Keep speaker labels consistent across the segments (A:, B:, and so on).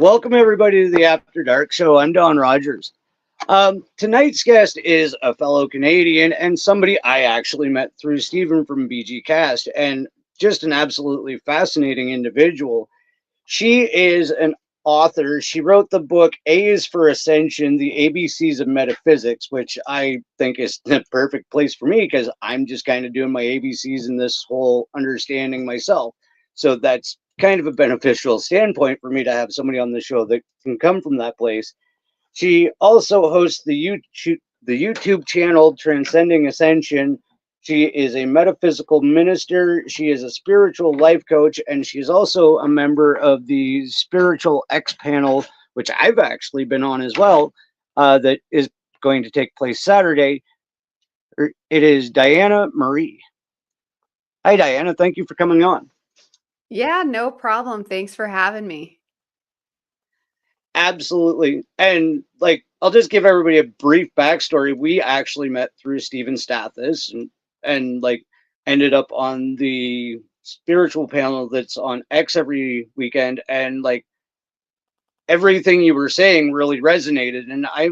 A: Welcome everybody to the After Dark Show. I'm Don Rogers. Tonight's guest is a fellow Canadian and somebody I actually met through Stephen from BG Cast, and just an absolutely fascinating individual. She is an author. She wrote the book A is for Ascension, the ABCs of Metaphysics, which I think is the perfect place for me because I'm just kind of doing my ABCs in this whole understanding myself. So that's kind of a beneficial standpoint for me to have somebody on the show that can come from that place. She also hosts the YouTube channel Transcending Ascension. She is a metaphysical minister. She is a spiritual life coach, and she's also a member of the Spiritual X panel, which I've actually been on as well, that is going to take place Saturday. It is Dyanna Marie. Hi, Dyanna. Thank you for coming on.
B: Yeah, no problem. Thanks for having me.
A: Absolutely. And I'll just give everybody a brief backstory. We actually met through Stephen Stathis and ended up on the spiritual panel that's on X every weekend. And everything you were saying really resonated. And I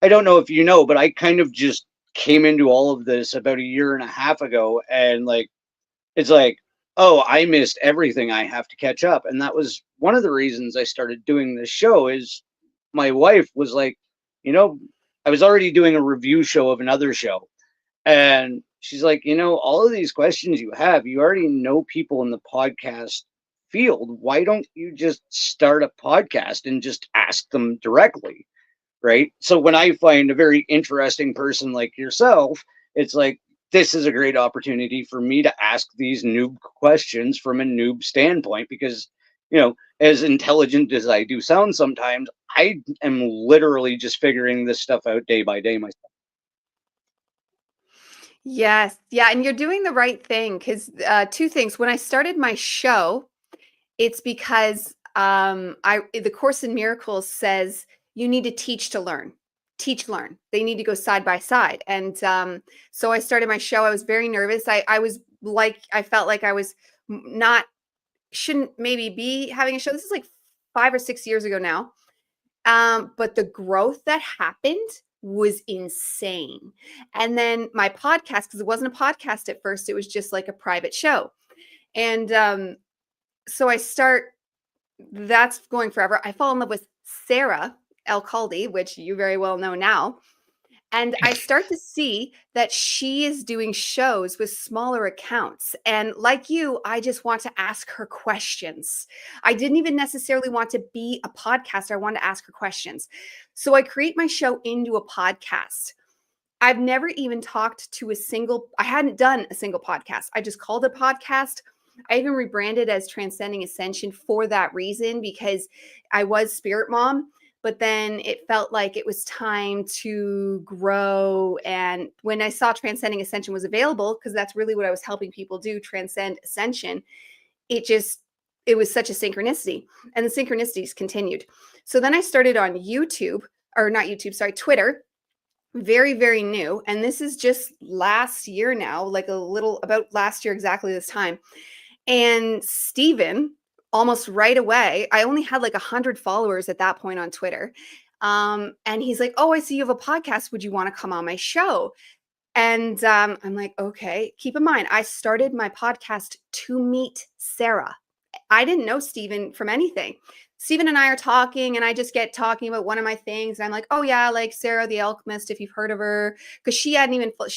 A: don't know if you know, but I kind of just came into all of this about a year and a half ago. And it's like, oh, I missed everything. I have to catch up. And that was one of the reasons I started doing this show. Is my wife was like, I was already doing a review show of another show. And she's like, all of these questions you have, you already know people in the podcast field. Why don't you just start a podcast and just ask them directly? Right. So when I find a very interesting person like yourself, it's like, this is a great opportunity for me to ask these noob questions from a noob standpoint, because, as intelligent as I do sound sometimes, I am literally just figuring this stuff out day by day myself.
B: Yes. Yeah. And you're doing the right thing because two things. When I started my show, it's because the Course in Miracles says you need to teach to learn. Teach, learn. They need to go side by side. And so I started my show. I was very nervous. I felt like I was shouldn't maybe be having a show. This is like 5 or 6 years ago now. But the growth that happened was insane. And then my podcast, because it wasn't a podcast at first, it was just like a private show. And so that's going forever. I fall in love with Sarah El-Khaldi, which you very well know now. And I start to see that she is doing shows with smaller accounts. And like you, I just want to ask her questions. I didn't even necessarily want to be a podcaster. I wanted to ask her questions. So I create my show into a podcast. I've never even I hadn't done a single podcast. I just called it a podcast. I even rebranded as Transcending Ascension for that reason, because I was Spirit Mom. But then it felt like it was time to grow. And when I saw Transcending Ascension was available, because that's really what I was helping people do, transcend ascension, it was such a synchronicity. And the synchronicities continued. So then I started on Twitter, very, very new. And this is just last year now, about last year, exactly this time. And Stephen, almost right away, I only had 100 followers at that point on Twitter. And he's like, oh, I see you have a podcast. Would you want to come on my show? And I'm like, okay. Keep in mind, I started my podcast to meet Sarah. I didn't know Stephen from anything. Stephen and I are talking, and I just get talking about one of my things. And I'm like, oh yeah, like Sarah the Alchemist, if you've heard of her, because she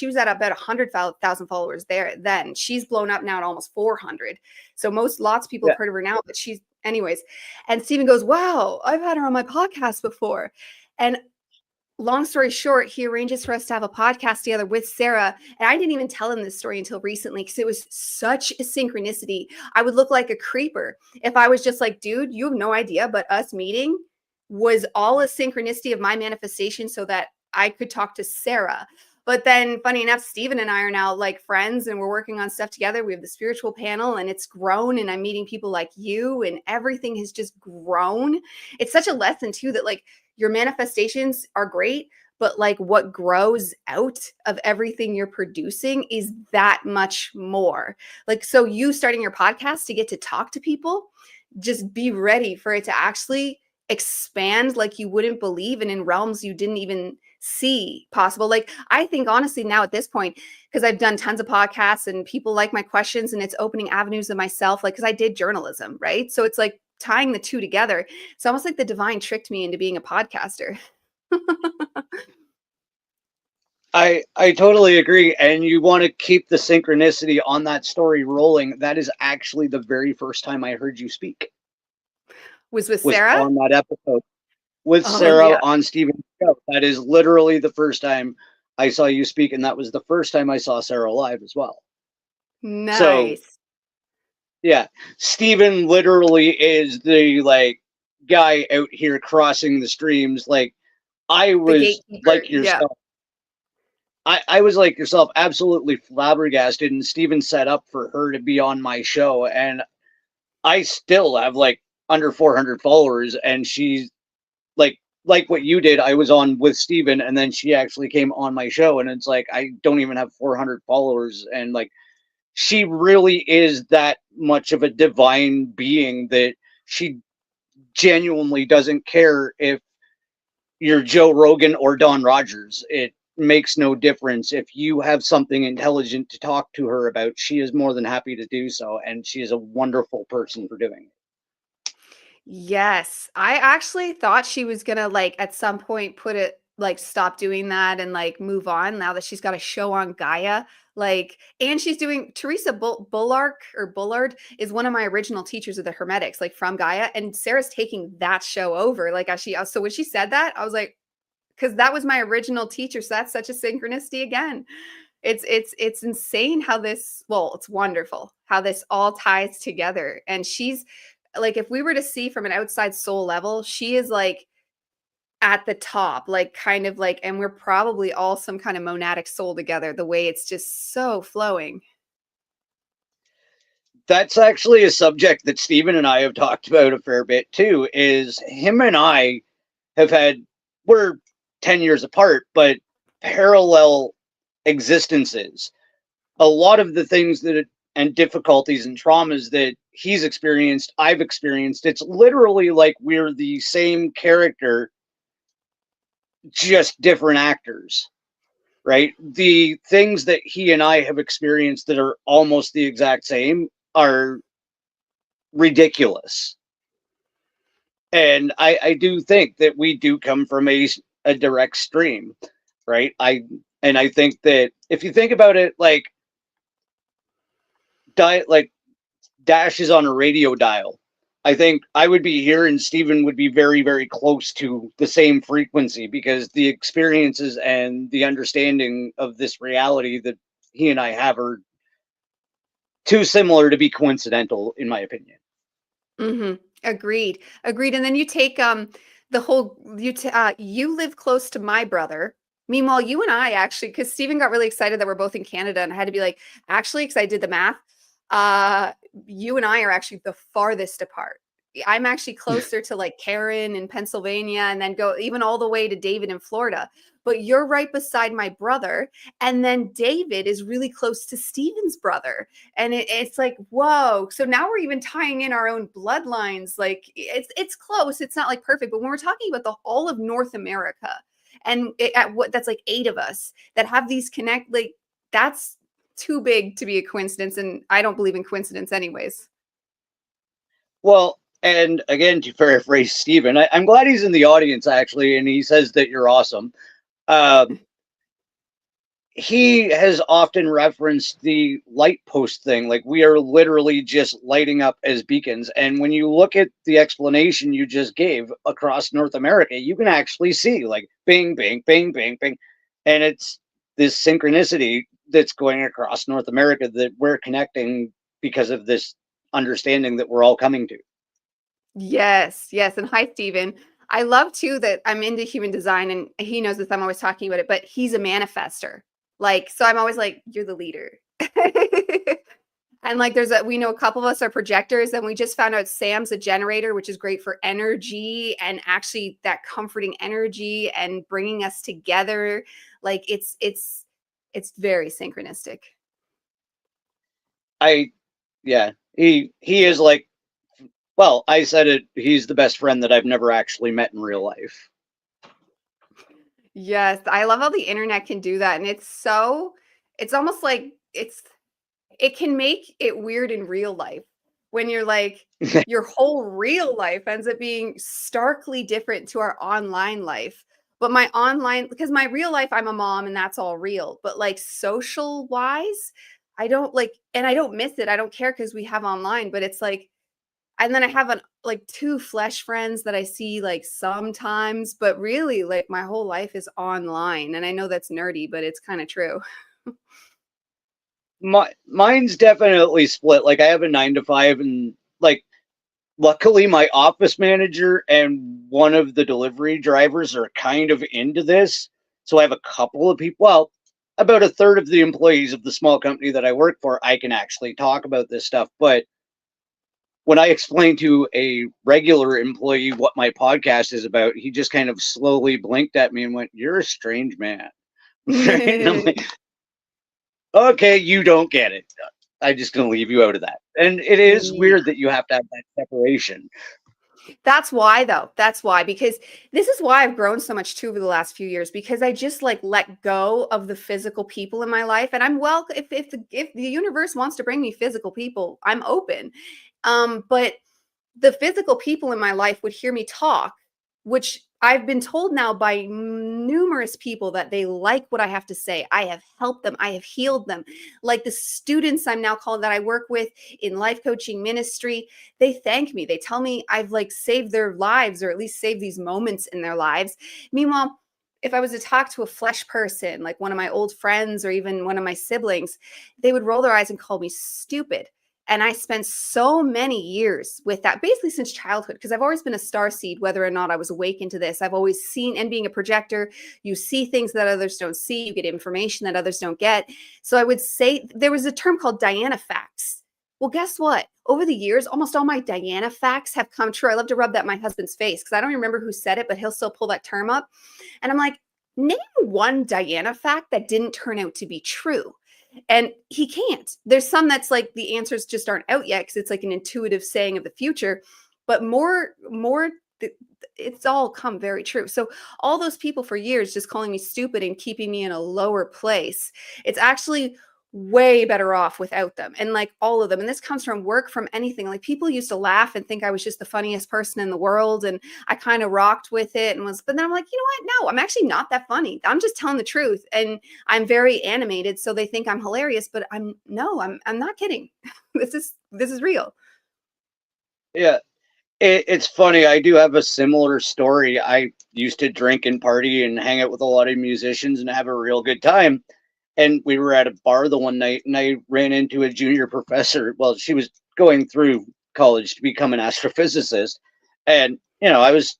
B: was at about 100,000 followers there then. She's blown up now at almost 400. So lots of people have heard of her now, but anyways. And Stephen goes, wow, I've had her on my podcast before. And long story short, he arranges for us to have a podcast together with Sarah. And I didn't even tell him this story until recently, because it was such a synchronicity. I would look like a creeper if I was just like, dude, you have no idea, but us meeting was all a synchronicity of my manifestation so that I could talk to Sarah. But then funny enough, Stephen and I are now friends, and we're working on stuff together. We have the spiritual panel, and it's grown, and I'm meeting people like you, and everything has just grown. It's such a lesson too, that your manifestations are great, but what grows out of everything you're producing is that much more. So you starting your podcast to get to talk to people, just be ready for it to actually expand like you wouldn't believe, and in realms you didn't even see possible. Like, I think honestly now at this point, because I've done tons of podcasts and people like my questions, and it's opening avenues of myself, like, because I did journalism, right? So it's like tying the two together. It's almost like the divine tricked me into being a podcaster.
A: I totally agree. And you want to keep the synchronicity on that story rolling. That is actually the very first time I heard you speak,
B: Was with
A: was
B: Sarah.
A: on that episode with
B: Oh
A: Sarah
B: yeah.
A: on Steven's show. That is literally the first time I saw you speak, and that was the first time I saw Sarah live as well. So
B: Nice.
A: yeah, Steven literally is the like guy out here crossing the streams. Like I
B: The
A: was
B: gatekeeper.
A: like
B: Yeah.
A: yourself. I was like yourself, absolutely flabbergasted, and Steven set up for her to be on my show, and I still have like under 400 followers, and she's like what you did. I was on with Steven, and then she actually came on my show, and it's like I don't even have 400 followers, and like she really is that much of a divine being that she genuinely doesn't care if you're Joe Rogan or Don Rogers. It makes no difference. If you have something intelligent to talk to her about, she is more than happy to do so. And she is a wonderful person for doing it.
B: Yes. I actually thought she was gonna, like, at some point put it like, stop doing that and, like, move on now that she's got a show on Gaia. Like, and she's doing Teresa Bullark or Bullard is one of my original teachers of the Hermetics, like, from Gaia, and Sarah's taking that show over. Like, as she so when she said that, I was like, because that was my original teacher, so that's such a synchronicity again. It's insane how this, well, it's wonderful how this all ties together. And she's like, if we were to see from an outside soul level, she is like at the top, like kind of like, and we're probably all some kind of monadic soul together, the way it's just so flowing.
A: That's actually a subject that Stephen and I have talked about a fair bit too. Is him and I have had, we're 10 years apart, but parallel existences. A lot of the things that and difficulties and traumas that he's experienced, I've experienced. It's literally like we're the same character, just different actors, right? The things that he and I have experienced that are almost the exact same are ridiculous. And I do think that we do come from a direct stream, right? I think that if you think about it, like Dash is on a radio dial. I think I would be here and Steven would be very, very close to the same frequency because the experiences and the understanding of this reality that he and I have are too similar to be coincidental, in my opinion.
B: Agreed. Agreed. And then you take the whole you live close to my brother. Meanwhile, you and I actually, because Stephen got really excited that we're both in Canada, and I had to be like, actually, because I did the math, uh, you and I are actually the farthest apart. I'm actually closer to like Karen in Pennsylvania, and then go even all the way to David in Florida. But you're right beside my brother, and then David is really close to Stephen's brother. And it's like, whoa. So now we're even tying in our own bloodlines. Like, it's close, it's not like perfect, but when we're talking about the all of North America, and at what, that's like 8 of us that have these connect, like, that's too big to be a coincidence, and I don't believe in coincidence anyways.
A: Well, and again, to paraphrase Steven, I'm glad he's in the audience actually, and he says that you're awesome. Um, he has often referenced the light post thing. Like we are literally just lighting up as beacons. And when you look at the explanation you just gave across North America, you can actually see like bing, bing, bing, bing, bing. And it's this synchronicity that's going across North America that we're connecting because of this understanding that we're all coming to.
B: Yes, yes. And hi, Stephen. I love too that I'm into human design, and he knows this. I'm always talking about it, but he's a manifester. Like, so I'm always like, you're the leader. And like, we know a couple of us are projectors, and we just found out Sam's a generator, which is great for energy and actually that comforting energy and bringing us together. Like, it's very synchronistic.
A: I, yeah, he is like Well, I said it. He's the best friend that I've never actually met in real life.
B: Yes, I love how the internet can do that, and it's almost like it can make it weird in real life when you're like your whole real life ends up being starkly different to our online life. But my online, because my real life, I'm a mom and that's all real. But like social wise, I don't like, and I don't miss it. I don't care because we have online, but it's like, and then I have like two flesh friends that I see like sometimes, but really like my whole life is online. And I know that's nerdy, but it's kind of true.
A: Mine's definitely split. Like I have a 9 to 5, and like luckily my office manager and one of the delivery drivers are kind of into this. So I have a couple of people. Well, about a third of the employees of the small company that I work for, I can actually talk about this stuff. But when I explained to a regular employee what my podcast is about, he just kind of slowly blinked at me and went, "You're a strange man." Right? And I'm like, okay, you don't get it. I'm just going to leave you out of that. And it is
B: Yeah.
A: weird that you have to have that separation.
B: That's why though. That's why, because this is why I've grown so much too over the last few years, because I just like let go of the physical people in my life. And I'm well, if the universe wants to bring me physical people, I'm open. But the physical people in my life would hear me talk, which I've been told now by numerous people that they like what I have to say. I have helped them, I have healed them. Like the students I'm now calling that I work with in life coaching ministry, they thank me. They tell me I've like saved their lives, or at least saved these moments in their lives. Meanwhile, if I was to talk to a flesh person, like one of my old friends or even one of my siblings, they would roll their eyes and call me stupid. And I spent so many years with that, basically since childhood, because I've always been a star seed, whether or not I was awakened to this. I've always seen, and being a projector, you see things that others don't see, you get information that others don't get. So I would say there was a term called Dyanna facts. Well, guess what? Over the years, almost all my Dyanna facts have come true. I love to rub that in my husband's face because I don't remember who said it, but he'll still pull that term up. And I'm like, name one Dyanna fact that didn't turn out to be true. And he can't. There's some that's like the answers just aren't out yet because it's like an intuitive saying of the future, but more it's all come very true. So all those people for years just calling me stupid and keeping me in a lower place, it's actually way better off without them. And like all of them, and this comes from work, from anything. Like people used to laugh and think I was just the funniest person in the world, and I kind of rocked with it and was, but then I'm like, you know what, no, I'm actually not that funny. I'm just telling the truth, and I'm very animated, so they think I'm hilarious, but I'm not kidding. This is real.
A: Yeah. It's funny. I do have a similar story. I used to drink and party and hang out with a lot of musicians and have a real good time. And we were at a bar the one night, and I ran into a junior professor. Well, she was going through college to become an astrophysicist. And, I was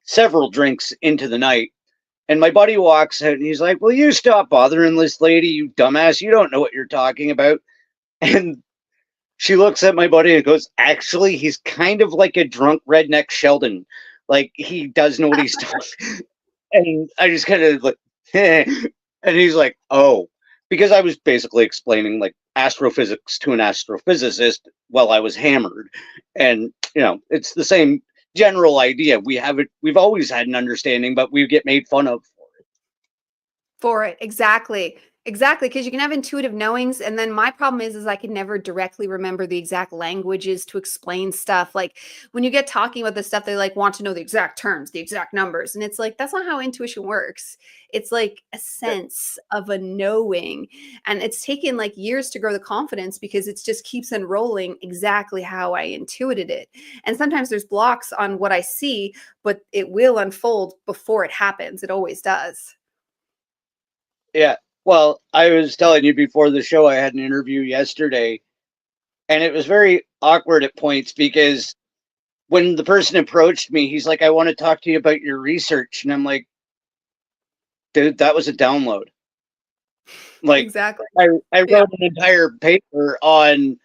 A: several drinks into the night. And my buddy walks out and he's like, "Will you stop bothering this lady, you dumbass? You don't know what you're talking about." And she looks at my buddy and goes, "Actually, he's kind of like a drunk redneck Sheldon. Like, he does know what he's talking." And I just kind of like, and he's like, "Oh," because I was basically explaining like astrophysics to an astrophysicist while I was hammered. And, it's the same general idea. We've always had an understanding, but we get made fun of.
B: For it, exactly, because you can have intuitive knowings, and then my problem is I can never directly remember the exact languages to explain stuff. Like when you get talking about this stuff, they like want to know the exact terms, the exact numbers, and it's like that's not how intuition works. It's like a sense of a knowing, and it's taken like years to grow the confidence because it just keeps unrolling exactly how I intuited it. And sometimes there's blocks on what I see, but it will unfold before it happens. It always does.
A: Yeah. Well, I was telling you before the show, I had an interview yesterday, and it was very awkward at points because when the person approached me, he's like, "I want to talk to you about your research." And I'm like, "Dude, that was a download." Like,
B: Exactly.
A: I
B: Yeah.
A: wrote an entire paper on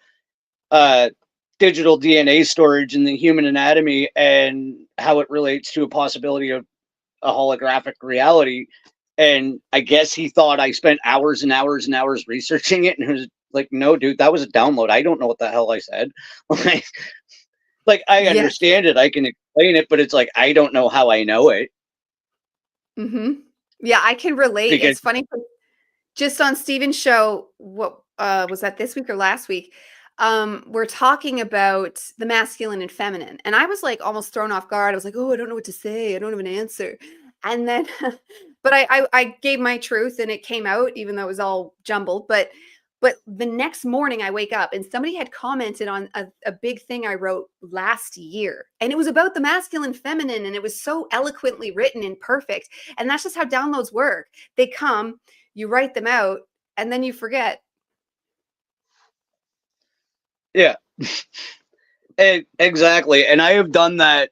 A: uh, digital DNA storage in the human anatomy and how it relates to a possibility of a holographic reality. And I guess he thought I spent hours and hours and hours researching it. And it was like, "No, dude, that was a download. I don't know what the hell I said." Like, Like, I
B: Yes.
A: understand it, I can explain it, but it's like, I don't know how I know it
B: Yeah, I can relate.
A: because
B: It's funny. Just on Steven's show, what was that this week or last week? We're talking about the masculine and feminine. And I was like almost thrown off guard. I was like, oh, I don't know what to say. I don't have an answer. And then but I gave my truth and it came out, even though it was all jumbled. But the next morning I wake up and somebody had commented on a big thing I wrote last year. And it was about the masculine, feminine, and it was so eloquently written and perfect. And that's just how downloads work. They come, you write them out, and then you forget.
A: yeah, exactly. And I have done that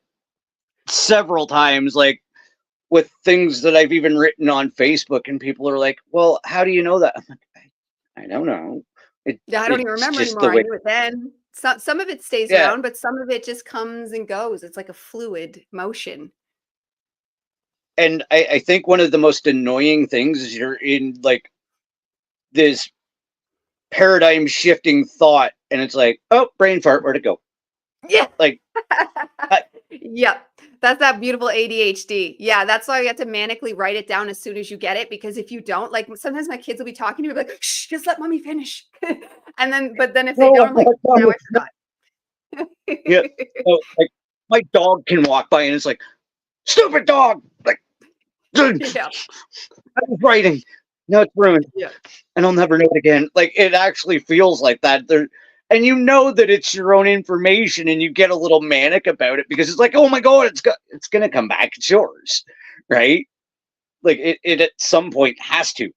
A: several times, like with things that I've even written on Facebook, and people are like, "Well, how do you know that?" I'm like, I don't know.
B: Yeah, I don't even
A: It's
B: remember
A: just the
B: anymore. I
A: way.
B: knew it then. Some of it stays
A: Yeah,
B: around, but some of it just comes and goes. It's like a fluid motion.
A: and I think one of the most annoying things is you're in like this paradigm shifting thought, and it's like, oh, brain fart, where'd it go?
B: Yeah.
A: Like, I,
B: Yep. That's that beautiful ADHD. Yeah, that's why you have to manically write it down as soon as you get it, because if you don't, like sometimes my kids will be talking to me like, shh, just let mommy finish. And then, but then if they
A: no,
B: don't, I'm
A: I'm
B: like,
A: not done
B: now I
A: with it.
B: forgot.
A: Yeah, so, like my dog can walk by, and it's like, stupid dog. Like, dude,
B: Yeah.
A: I was writing. No, it's ruined,
B: Yeah.
A: and I'll never know it again. Like, it actually feels like that. There, and you know that it's your own information, and you get a little manic about it because it's like, oh my god, it's gonna come back. It's yours, right? Like it at some point has to.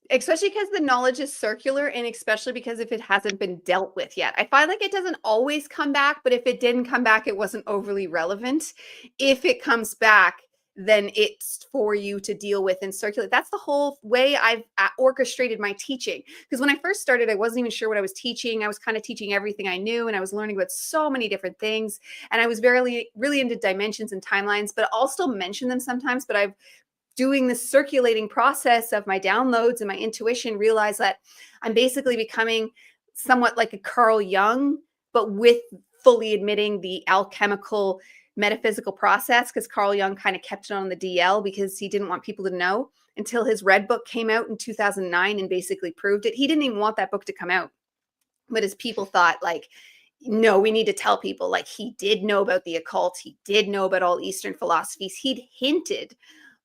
B: Especially because the knowledge is circular, and especially because if it hasn't been dealt with yet. I find like it doesn't always come back, but if it didn't come back, it wasn't overly relevant. If it comes back, then it's for you to deal with and circulate. That's the whole way I've orchestrated my teaching. Because when I first started, I wasn't even sure what I was teaching. I was kind of teaching everything I knew, and I was learning about so many different things. And I was really into dimensions and timelines, but I'll still mention them sometimes. But I've doing this circulating process of my downloads and my intuition, realize that I'm basically becoming somewhat like a Carl Jung, but with fully admitting the alchemical metaphysical process, because Carl Jung kind of kept it on the DL because he didn't want people to know until his red book came out in 2009 and basically proved it. He didn't even want that book to come out, but his people thought like, no, we need to tell people like he did know about the occult, he did know about all Eastern philosophies, he'd hinted.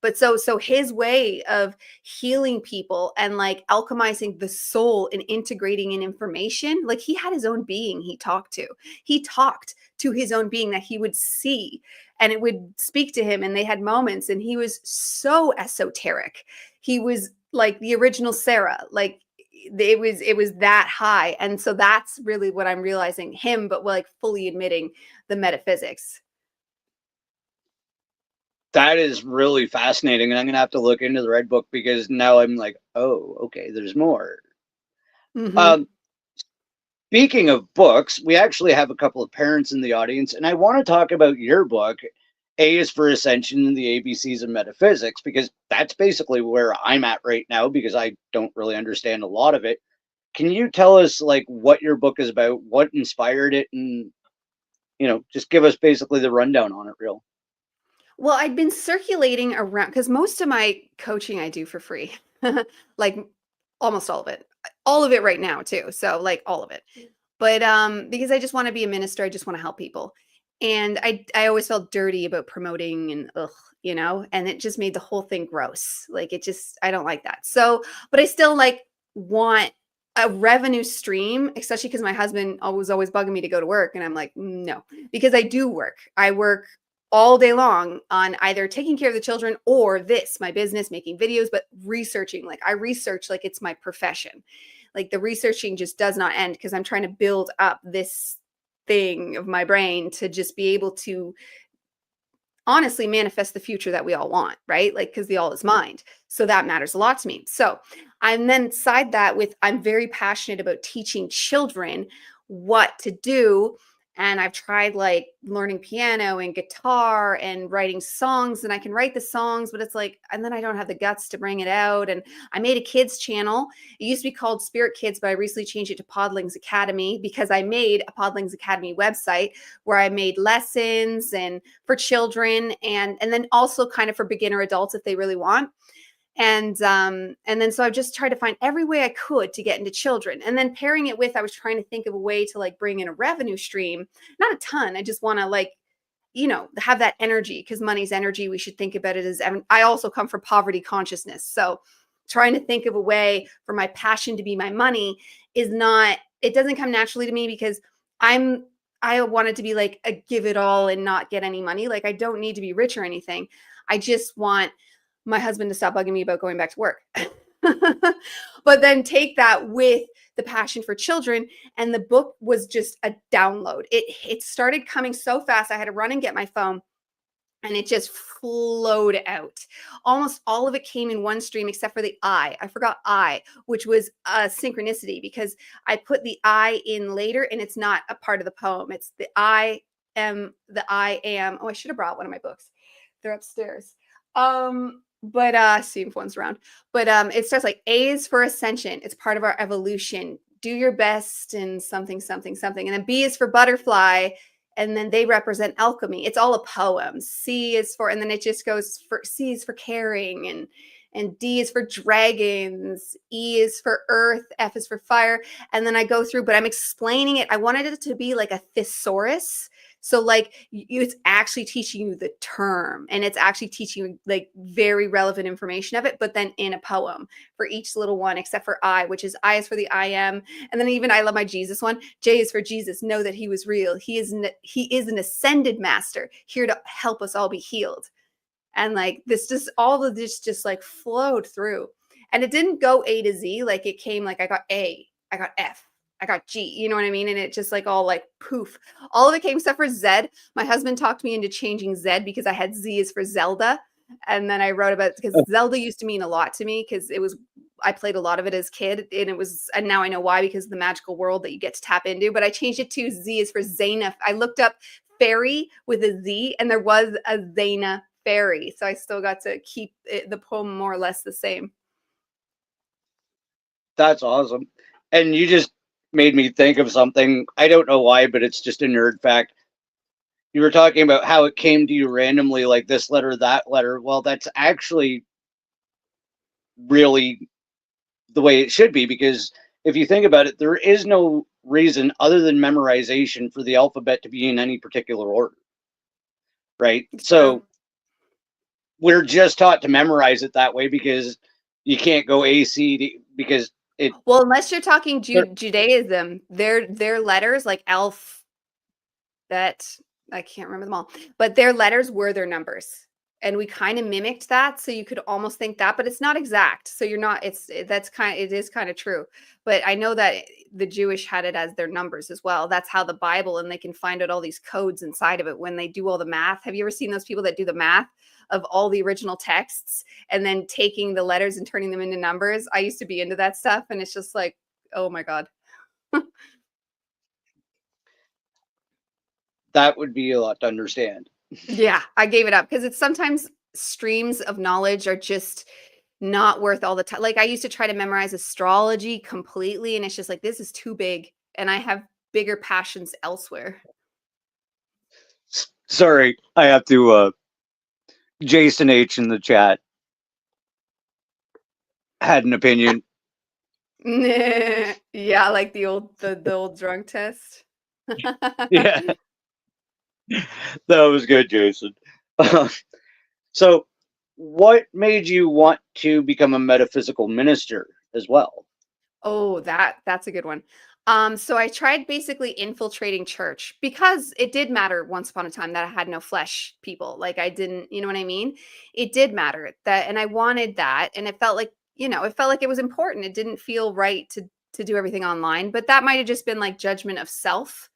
B: But so his way of healing people and like alchemizing the soul and integrating in information, like he had his own being he talked to his own being that he would see, and it would speak to him, and they had moments, and he was so esoteric. He was like the original Sarah, like it was that high. And so that's really what I'm realizing him, but like fully admitting the metaphysics.
A: That is really fascinating, and I'm gonna have to look into the red book because now I'm like, oh, okay, there's more.
B: Mm-hmm.
A: Um, Speaking of books, we actually have a couple of parents in the audience, and I want to talk about your book. A is for Ascension and the ABCs of Metaphysics, because that's basically where I'm at right now because I don't really understand a lot of it. Can you tell us like what your book is about, what inspired it, and just give us basically the rundown on it, real?
B: Well, I'd been circulating around because most of my coaching I do for free, like almost all of it right now too. So like all of it. But because I just want to be a minister, I just want to help people. And I always felt dirty about promoting and ugh, and it just made the whole thing gross. Like it just I don't like that. So, but I still like want a revenue stream, especially because my husband was always bugging me to go to work. And I'm like, no, because I do work. I work all day long on either taking care of the children or this, my business, making videos, but researching. Like I research like it's my profession. Like the researching just does not end because I'm trying to build up this thing of my brain to just be able to honestly manifest the future that we all want, right? Like, because the all is mind. So that matters a lot to me. So I'm then side that with I'm very passionate about teaching children what to do And I've tried like learning piano and guitar and writing songs, and I can write the songs, but it's like, and then I don't have the guts to bring it out. And I made a kids channel. It used to be called Spirit Kids, but I recently changed it to Podlings Academy because I made a Podlings Academy website where I made lessons and for children and then also kind of for beginner adults if they really want. And then so I just tried to find every way I could to get into children. And then pairing it with, I was trying to think of a way to like bring in a revenue stream, not a ton. I just want to like, have that energy, because money's energy. We should think about it as, I also come from poverty consciousness. So trying to think of a way for my passion to be my money it doesn't come naturally to me, because I want it to be like a give it all and not get any money. Like I don't need to be rich or anything. I just want my husband to stop bugging me about going back to work. But then take that with the passion for children. And the book was just a download. It started coming so fast. I had to run and get my phone, and it just flowed out. Almost all of it came in one stream, except for the I forgot which was a synchronicity, because I put the I in later and it's not a part of the poem. It's the I am. Oh, I should have brought one of my books. They're upstairs. But see if one's around. But it starts like A is for ascension. It's part of our evolution. Do your best and something, something, something. And then B is for butterfly. And then they represent alchemy. It's all a poem. C is for, and then it just goes for, C is for caring, and D is for dragons. E is for earth. F is for fire. And then I go through, but I'm explaining it. I wanted it to be like a thesaurus. So like it's actually teaching you the term, and it's actually teaching you like very relevant information of it, but then in a poem for each little one, except for I, which is I is for the I am. And then even I love my Jesus one. J is for Jesus. Know that he was real. He is an ascended master here to help us all be healed. And like this, just all of this just like flowed through, and it didn't go A to Z. Like it came like I got A, I got F, I got G, you know what I mean? And it just like all like poof, all of it came except for Z. My husband talked me into changing Z because I had Z is for Zelda. And then I wrote about it because Zelda used to mean a lot to me, because I played a lot of it as a kid, and now I know why, because of the magical world that you get to tap into. But I changed it to Z is for Zaina. I looked up fairy with a Z, and there was a Zaina fairy. So I still got to keep the poem more or less the same.
A: That's awesome. And you just made me think of something. I don't know why, but it's just a nerd fact. You were talking about how it came to you randomly, like this letter, that letter. Well, that's actually really the way it should be, because if you think about it, there is no reason other than memorization for the alphabet to be in any particular order, right? So we're just taught to memorize it that way because you can't go A, C, D, because it.
B: Well, unless you're talking Judaism, their letters like Alph, that I can't remember them all, but their letters were their numbers. And we kind of mimicked that. So you could almost think that, but it's not exact. So you're not, it is kind of true. But I know that the Jewish had it as their numbers as well. That's how the Bible, and they can find out all these codes inside of it when they do all the math. Have you ever seen those people that do the math of all the original texts and then taking the letters and turning them into numbers? I used to be into that stuff. And it's just like, oh my God.
A: That would be a lot to understand.
B: Yeah, I gave it up because it's sometimes streams of knowledge are just not worth all the time. Like I used to try to memorize astrology completely, and it's just like, this is too big, and I have bigger passions elsewhere.
A: Sorry, I have to. Jason H in the chat had an opinion.
B: Yeah, like the old drunk test.
A: Yeah, that was good, Jason. So, what made you want to become a metaphysical minister as well?
B: Oh, that's a good one. So I tried basically infiltrating church because it did matter once upon a time that I had no flesh people. Like I didn't, you know what I mean? It did matter that, and I wanted that, and it felt like, it felt like it was important. It didn't feel right to do everything online, but that might have just been like judgment of self.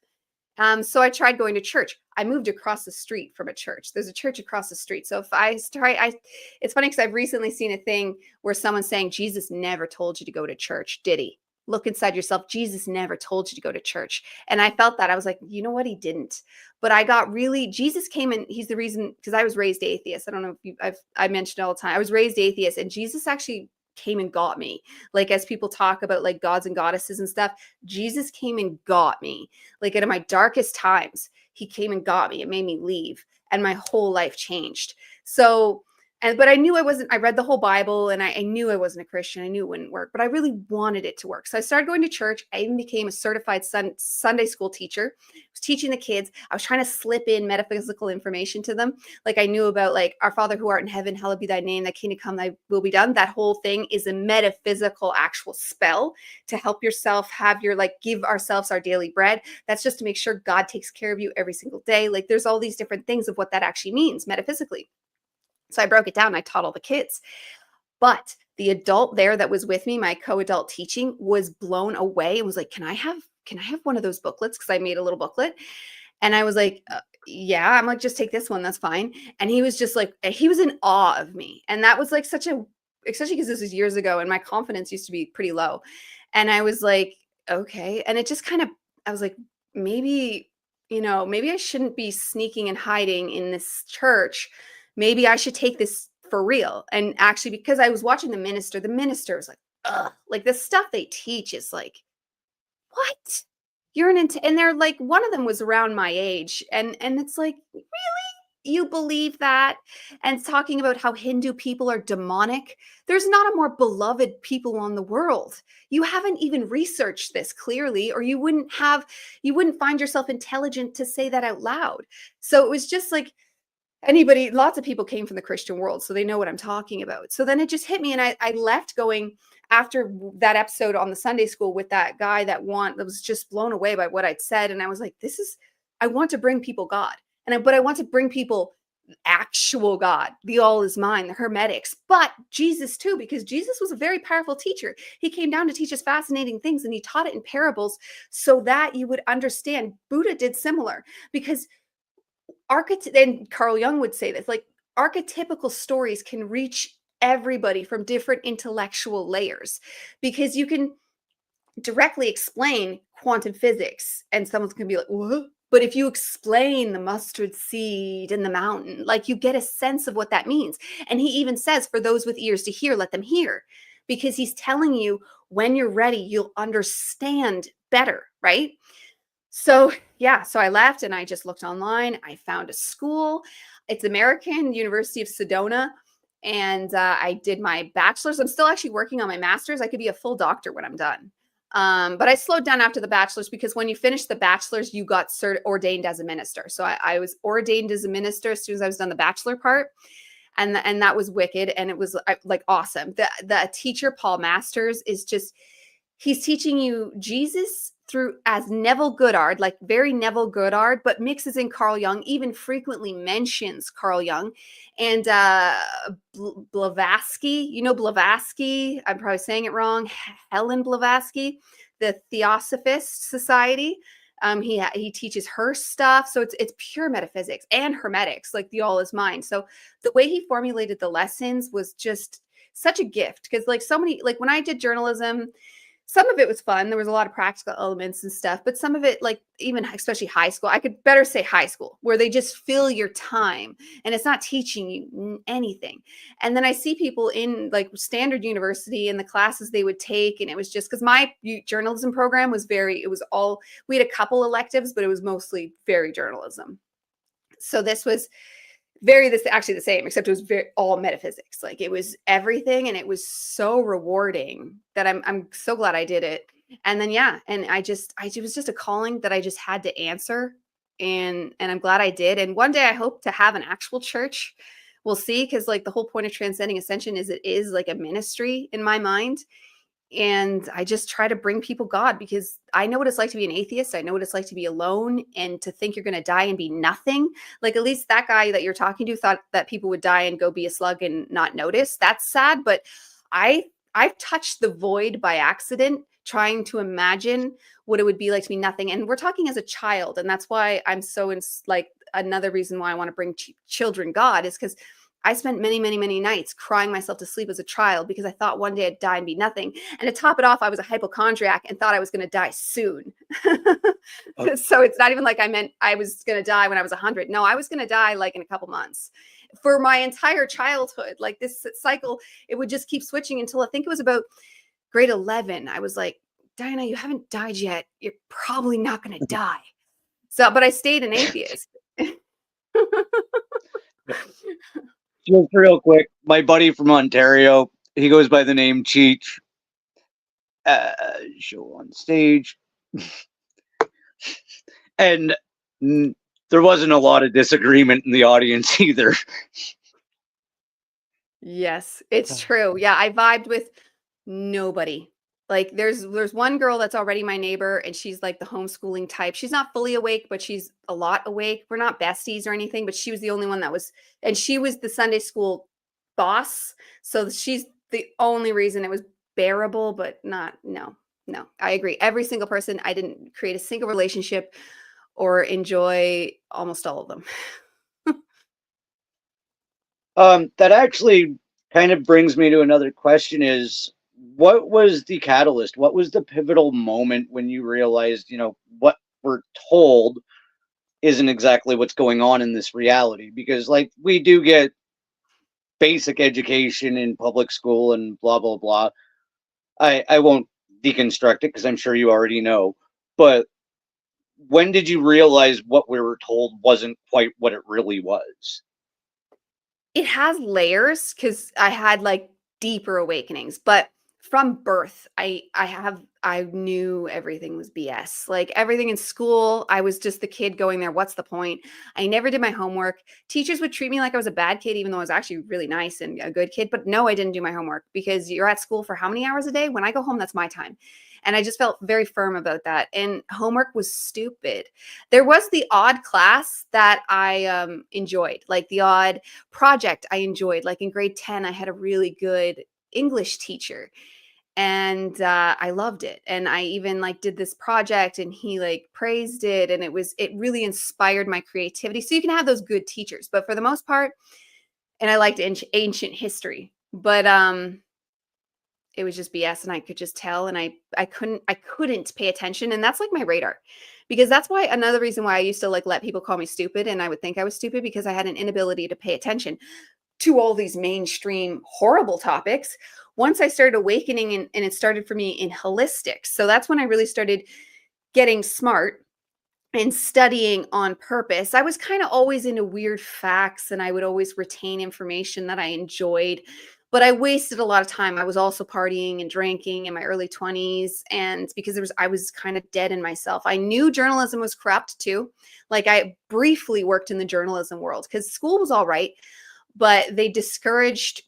B: So I tried going to church. I moved across the street from a church. There's a church across the street. So if it's funny because I've recently seen a thing where someone's saying Jesus never told you to go to church, did he? look inside yourself. Jesus never told you to go to church. And I felt that. I was like, you know what? He didn't. But I got really, Jesus came and he's the reason, because I was raised atheist. I don't know if I mentioned all the time. I was raised atheist, and Jesus actually came and got me. Like, as people talk about like gods and goddesses and stuff, Jesus came and got me. Like, in my darkest times, he came and got me. It made me leave, and my whole life changed. So, but I knew I wasn't, I read the whole Bible, and I knew I wasn't a Christian. I knew it wouldn't work, but I really wanted it to work. So I started going to church. I even became a certified Sunday school teacher. I was teaching the kids. I was trying to slip in metaphysical information to them. Like, I knew about like, our Father who art in heaven, hallowed be thy name, thy kingdom come, thy will be done. That whole thing is a metaphysical actual spell to help yourself have your, like, give ourselves our daily bread. That's just to make sure God takes care of you every single day. Like, there's all these different things of what that actually means metaphysically. So I broke it down. I taught all the kids. But the adult there that was with me, my co-adult teaching, was blown away and was like, can I have one of those booklets? Because I made a little booklet. And I was like, yeah. I'm like, just take this one. That's fine. And he was just like, he was in awe of me. And that was like especially because this was years ago and my confidence used to be pretty low. And I was like, okay. And it just kind of, I was like, maybe I shouldn't be sneaking and hiding in this church. Maybe I should take this for real. And actually, because I was watching the minister was like, ugh, like the stuff they teach is like, what? You're and they're like, one of them was around my age. And it's like, really? You believe that? And talking about how Hindu people are demonic. There's not a more beloved people on the world. You haven't even researched this clearly, or you wouldn't find yourself intelligent to say that out loud. So it was just like, lots of people came from the Christian world, so they know what I'm talking about. So then it just hit me, and I left going after that episode on the Sunday school with that guy that was just blown away by what I'd said. And I was like, I want to bring people God. But I want to bring people actual God, the all is mine, the Hermetics, but Jesus too, because Jesus was a very powerful teacher. He came down to teach us fascinating things, and he taught it in parables so that you would understand. Buddha did similar, because and Carl Jung would say this, like, archetypical stories can reach everybody from different intellectual layers, because you can directly explain quantum physics and someone's going to be like, what? But if you explain the mustard seed and the mountain, like, you get a sense of what that means. And he even says, for those with ears to hear, let them hear, because he's telling you when you're ready, you'll understand better, right? So yeah, so I left and I just looked online. I found a school. It's American University of Sedona. And I did my bachelor's. I'm still actually working on my master's. I could be a full doctor when I'm done. But I slowed down after the bachelor's, because when you finish the bachelor's, you got ordained as a minister. So I was ordained as a minister as soon as I was done the bachelor part. And that was wicked. And it was like awesome. The teacher, Paul Masters, is just, he's teaching you Jesus through as Neville Goddard, like very Neville Goddard, but mixes in Carl Jung, even frequently mentions Carl Jung. And Blavatsky, Blavatsky, I'm probably saying it wrong, Helen Blavatsky, the Theosophist Society. He teaches her stuff. So it's pure metaphysics and hermetics, like the all is mine. So the way he formulated the lessons was just such a gift, because like so many, like when I did journalism, some of it was fun. There was a lot of practical elements and stuff, but some of it, like even especially high school, I could better say high school, where they just fill your time and it's not teaching you anything. And then I see people in like standard university and the classes they would take. And it was just because my journalism program was we had a couple electives, but it was mostly very journalism. So this was actually the same, except it was all metaphysics. Like, it was everything, and it was so rewarding that I'm so glad I did it. And then and it was just a calling that I just had to answer, and I'm glad I did. And one day I hope to have an actual church. We'll see, because like the whole point of Transcending Ascension is it is like a ministry in my mind. And I just try to bring people God, because I know what it's like to be an atheist. I know what it's like to be alone and to think you're going to die and be nothing. Like, at least that guy that you're talking to thought that people would die and go be a slug and not notice. That's sad. But I've touched the void by accident, trying to imagine what it would be like to be nothing. And we're talking as a child. And that's why I'm so like, another reason why I want to bring children God is because I spent many, many, many nights crying myself to sleep as a child because I thought one day I'd die and be nothing. And to top it off, I was a hypochondriac and thought I was going to die soon.
A: Oh,
B: So it's not even like I meant I was going to die when I was 100. No, I was going to die like in a couple months. For my entire childhood, like this cycle, it would just keep switching until I think it was about grade 11. I was like, Dyanna, you haven't died yet. You're probably not going to die. So, but I stayed an atheist.
A: just real quick, my buddy from Ontario, he goes by the name Cheech. Show on stage. And there wasn't a lot of disagreement in the audience either.
B: Yes, it's true. Yeah, I vibed with nobody. Like there's one girl that's already my neighbor and she's like the homeschooling type. She's not fully awake, but she's a lot awake. We're not besties or anything, but she was the only one that was, and she was the Sunday school boss. So she's the only reason it was bearable, but not, no, I agree. Every single person, I didn't create a single relationship or enjoy almost all of them.
A: That actually kind of brings me to another question is, what was the catalyst? What was the pivotal moment when you realized, what we're told isn't exactly what's going on in this reality? Because like we do get basic education in public school and blah, blah, blah. I won't deconstruct it because I'm sure you already know. But when did you realize what we were told wasn't quite what it really was?
B: It has layers because I had like deeper awakenings, but from birth, I knew everything was BS. Like everything in school, I was just the kid going there. What's the point? I never did my homework. Teachers would treat me like I was a bad kid, even though I was actually really nice and a good kid. But no, I didn't do my homework because you're at school for how many hours a day? When I go home, that's my time. And I just felt very firm about that. And homework was stupid. There was the odd class that I enjoyed, like the odd project I enjoyed. Like in grade 10, I had a really good English teacher and I loved it. And I even like did this project and he like praised it and it really inspired my creativity. So you can have those good teachers, but for the most part, and I liked ancient history, but it was just BS and I could just tell and I couldn't pay attention, and that's like my radar. Because that's why another reason why I used to like let people call me stupid and I would think I was stupid because I had an inability to pay attention to all these mainstream horrible topics. Once I started awakening and it started for me in holistics. So that's when I really started getting smart and studying on purpose. I was kind of always into weird facts and I would always retain information that I enjoyed, but I wasted a lot of time. I was also partying and drinking in my early 20s, and because I was kind of dead in myself. I knew journalism was corrupt too. Like I briefly worked in the journalism world because school was all right, but they discouraged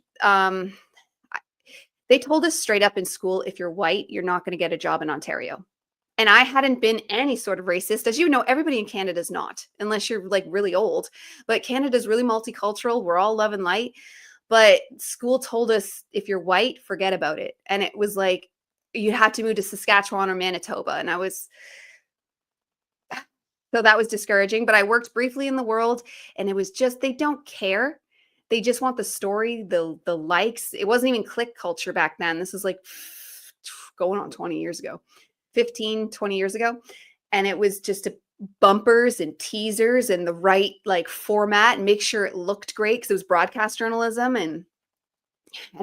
B: they told us straight up in school, if you're white, you're not going to get a job in Ontario. And I hadn't been any sort of racist. As you know, everybody in Canada is not, unless you're like really old. But Canada's really multicultural. We're all love and light. But school told us if you're white, forget about it. And it was like you had to move to Saskatchewan or Manitoba. And so that was discouraging. But I worked briefly in the world and it was just, they don't care. They just want the story, the likes. It wasn't even click culture back then. This is like going on 20 years ago. 15, 20 years ago. And it was just bumpers and teasers and the right like format and make sure it looked great because it was broadcast journalism and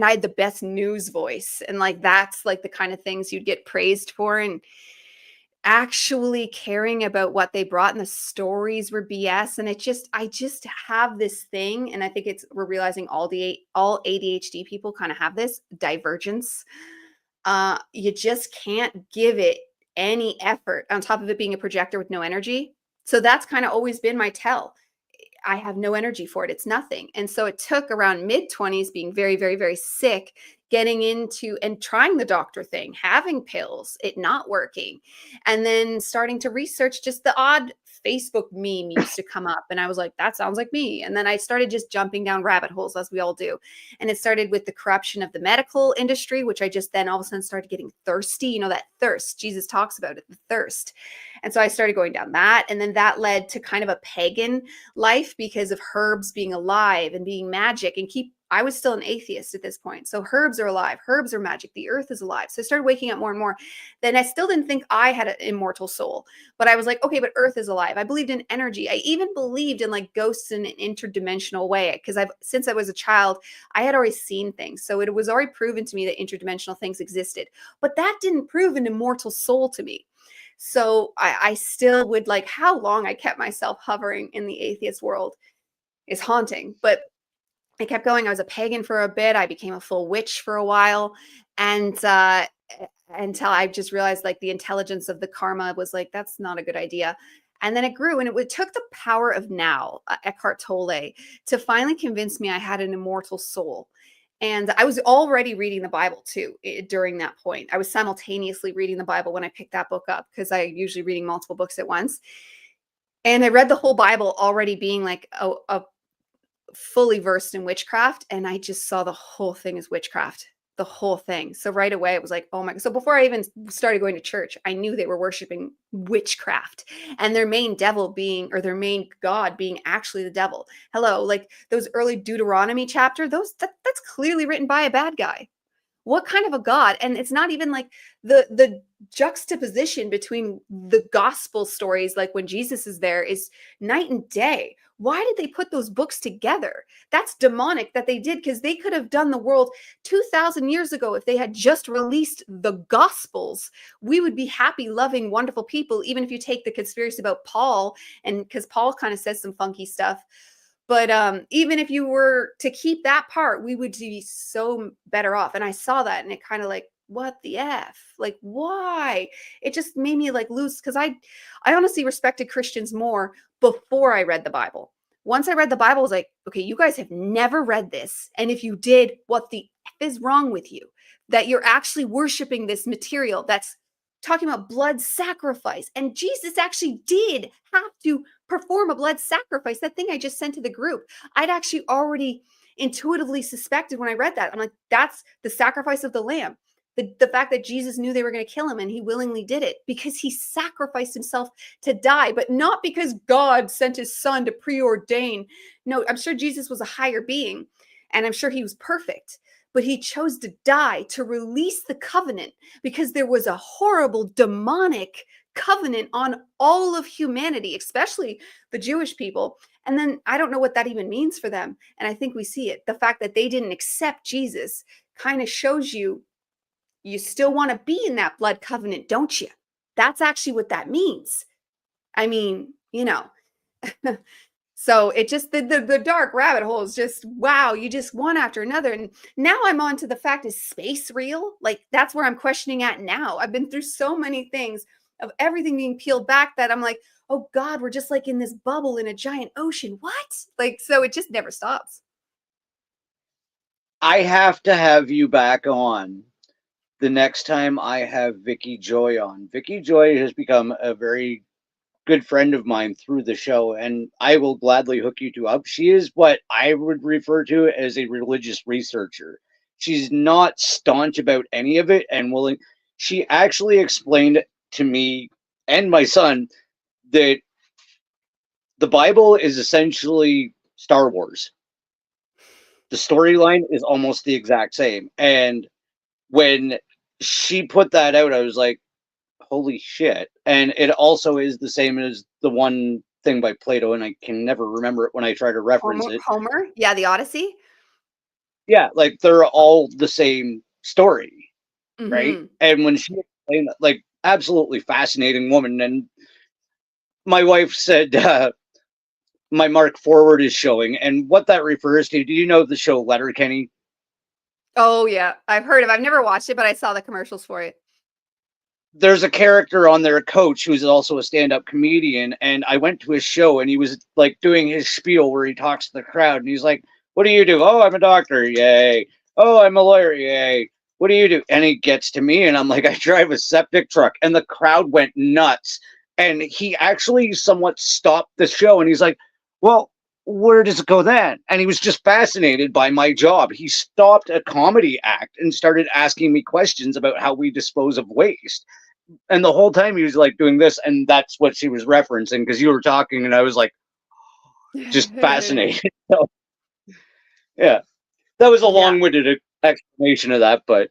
B: I had the best news voice. And like that's like the kind of things you'd get praised for, and actually caring about what they brought, and the stories were BS. And I just have this thing, and I think we're realizing all ADHD people kind of have this divergence. You just can't give it any effort on top of it being a projector with no energy. So that's kind of always been my tell. I have no energy for it. It's nothing. And so it took around mid 20s being very, very, very sick, getting into and trying the doctor thing, having pills, it not working, and then starting to research just the odd Facebook meme used to come up. And I was like, that sounds like me. And then I started just jumping down rabbit holes as we all do. And it started with the corruption of the medical industry, which I just then all of a sudden started getting thirsty. You know, that thirst, Jesus talks about it, the thirst. And so I started going down that. And then that led to kind of a pagan life because of herbs being alive and being magic and I was still an atheist at this point. So herbs are alive, herbs are magic, the earth is alive. So I started waking up more and more. Then I still didn't think I had an immortal soul, but I was like, okay, but earth is alive. I believed in energy. I even believed in like ghosts in an interdimensional way because since I was a child, I had already seen things. So it was already proven to me that interdimensional things existed, but that didn't prove an immortal soul to me. So I still would like how long I kept myself hovering in the atheist world is haunting, but I kept going. I was a pagan for a bit. I became a full witch for a while. And until I just realized like the intelligence of the karma was like, that's not a good idea. And then it grew and it took the power of now, Eckhart Tolle, to finally convince me I had an immortal soul. And I was already reading the Bible too during that point. I was simultaneously reading the Bible when I picked that book up because I usually reading multiple books at once. And I read the whole Bible already being like a fully versed in witchcraft, and I just saw the whole thing as witchcraft, the whole thing. So right away it was like, oh my. So before I even started going to church, I knew they were worshiping witchcraft and their main devil being, or their main god being actually the devil. Hello, like those early Deuteronomy chapter, that's clearly written by a bad guy. What kind of a God? And it's not even like the juxtaposition between the gospel stories, like when Jesus is there, is night and day. Why did they put those books together? That's demonic that they did, because they could have done the world 2,000 years ago if they had just released the gospels. We would be happy, loving, wonderful people, even if you take the conspiracy about Paul, and because Paul kind of says some funky stuff. But even if you were to keep that part, we would be so better off. And I saw that and it kind of like, what the F? Like, why? It just made me like lose, because I honestly respected Christians more before I read the Bible. Once I read the Bible, I was like, okay, you guys have never read this. And if you did, what the F is wrong with you? That you're actually worshiping this material that's talking about blood sacrifice. And Jesus actually did have to perform a blood sacrifice. That thing I just sent to the group, I'd actually already intuitively suspected when I read that. I'm like, that's the sacrifice of the lamb. The fact that Jesus knew they were going to kill him and he willingly did it because he sacrificed himself to die, but not because God sent his son to preordain. No, I'm sure Jesus was a higher being and I'm sure he was perfect, but he chose to die to release the covenant because there was a horrible demonic covenant on all of humanity, especially the Jewish people. And then I don't know what that even means for them. And I think we see it. The fact that they didn't accept Jesus kind of shows you still want to be in that blood covenant, don't you? That's actually what that means. I mean, so it just, the dark rabbit hole is just, wow, you just one after another. And now I'm on to the fact, is space real? Like, that's where I'm questioning at now. I've been through so many things of everything being peeled back that I'm like, oh God, we're just like in this bubble in a giant ocean. What? Like, so it just never stops.
A: I have to have you back on the next time I have Vicky Joy on. Vicky Joy has become a very good friend of mine through the show, and I will gladly hook you two up. She is what I would refer to as a religious researcher. She's not staunch about any of it and willing. She actually explained to me and my son that the Bible is essentially Star Wars. The storyline is almost the exact same. And when she put that out, I was like, holy shit. And it also is the same as the one thing by Plato, and I can never remember it when I try to reference it.
B: Homer? Yeah, the Odyssey?
A: Yeah, like they're all the same story, right?
B: Mm-hmm.
A: And when she explained that, like, absolutely fascinating woman. And my wife said, my mark forward is showing. And what that refers to, do you know the show Letterkenny?
B: Oh, yeah. I've heard of it. I've never watched it, but I saw the commercials for it.
A: There's a character on there, a coach, who's also a stand-up comedian, and I went to his show and he was like doing his spiel where he talks to the crowd and he's like, what do you do? Oh, I'm a doctor. Yay. Oh, I'm a lawyer. Yay. What do you do? And he gets to me and I'm like, I drive a septic truck. And the crowd went nuts. And he actually somewhat stopped the show and he's like, well, where does it go then? And he was just fascinated by my job. He stopped a comedy act and started asking me questions about how we dispose of waste. and the whole time he was like doing this, and that's what she was referencing because you were talking, and I was like just fascinated. So, yeah, that was a
B: Yeah.
A: long-winded explanation of that, but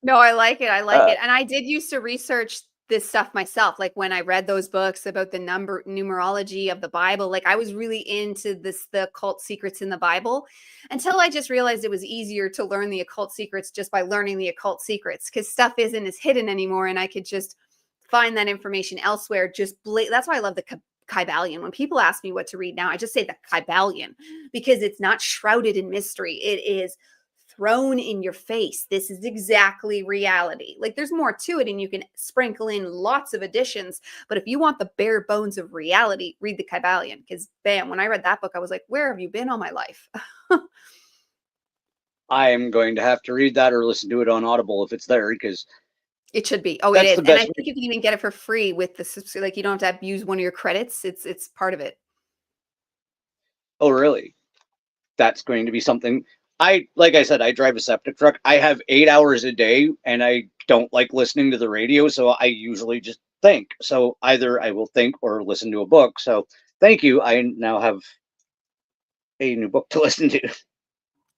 B: No, I like it. I like
A: uh,
B: it. And I did used to research this stuff myself. Like when I read those books about the numerology of the Bible, like I was really into the occult secrets in the Bible until I just realized it was easier to learn the occult secrets just by learning the occult secrets because stuff isn't as hidden anymore. And I could just find that information elsewhere. That's why I love the Kybalion. When people ask me what to read now, I just say the Kybalion because it's not shrouded in mystery. It is thrown in your face. This is exactly reality. Like there's more to it and you can sprinkle in lots of additions. But if you want the bare bones of reality, read the Kybalion. Because bam, when I read that book, I was like, where have you been all my life?
A: I am going to have to read that or listen to it on Audible if it's there because
B: It should be. Oh, it
A: that's
B: is.
A: the
B: And I
A: best
B: think you can even get it for free with like you don't have to use one of your credits. It's part of it.
A: Oh, really? That's going to be something. Like I said, I drive a septic truck. I have 8 hours a day, and I don't like listening to the radio, so I usually just think. So either I will think or listen to a book. So thank you. I now have a new book to listen to.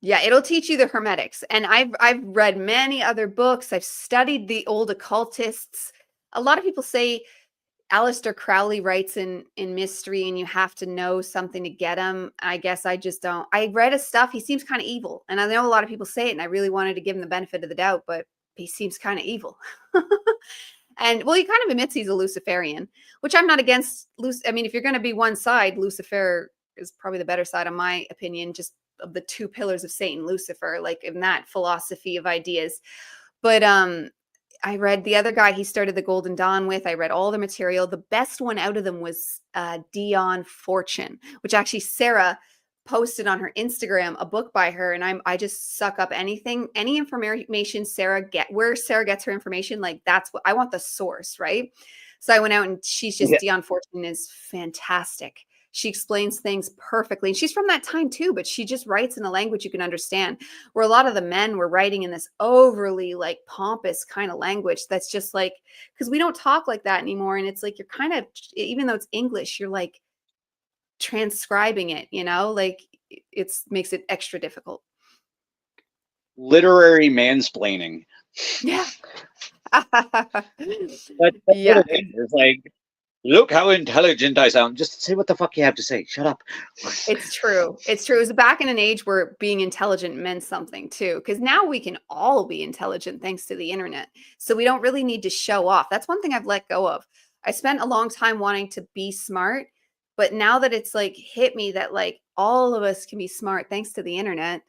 B: Yeah, it'll teach you the hermetics. And I've read many other books. I've studied the old occultists. A lot of people say Aleister Crowley writes in mystery and you have to know something to get him. I guess I just don't. I read his stuff. He seems kind of evil. And I know a lot of people say it and I really wanted to give him the benefit of the doubt, but he seems kind of evil. And well, he kind of admits he's a Luciferian, which I'm not against. I mean, if you're going to be one side, Lucifer is probably the better side, in my opinion, just of the two pillars of Satan, Lucifer, like in that philosophy of ideas. But I read the other guy he started the Golden Dawn with. I read all the material. The best one out of them was Dion Fortune, which actually Sarah posted on her Instagram a book by her, and I just suck up anything, any information where Sarah gets her information. Like that's what I want, the source, right? So I went out and she's just
A: Yeah.
B: Dion Fortune is fantastic. She explains things perfectly. And she's from that time too, but she just writes in a language you can understand. Where a lot of the men were writing in this overly like pompous kind of language that's just like, because we don't talk like that anymore. And it's like you're kind of, even though it's English, you're like transcribing it, like it's makes it extra difficult.
A: Literary mansplaining.
B: Yeah.
A: That's what
B: Yeah.
A: it is. It's like, look how intelligent I sound. Just say what the fuck you have to say. Shut up.
B: It's true. It's true. It was back in an age where being intelligent meant something too, because now we can all be intelligent thanks to the internet. So we don't really need to show off. That's one thing I've let go of. I spent a long time wanting to be smart, but now that it's like hit me that like all of us can be smart thanks to the internet.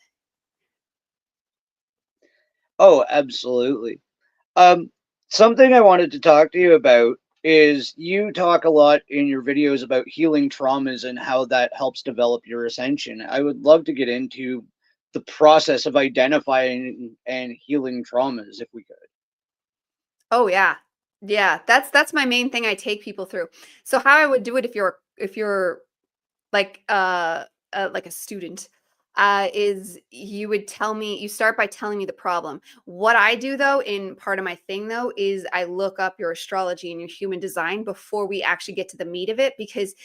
A: Oh, absolutely. Um, Something I wanted to talk to you about is you talk a lot in your videos about healing traumas and how that helps develop your ascension. I would love to get into the process of identifying and healing traumas if we could.
B: Oh yeah. Yeah, that's my main thing I take people through. So how I would do it if you're like like a student is you start by telling me the problem. What I do though in part of my thing though is I look up your astrology and your human design before we actually get to the meat of it because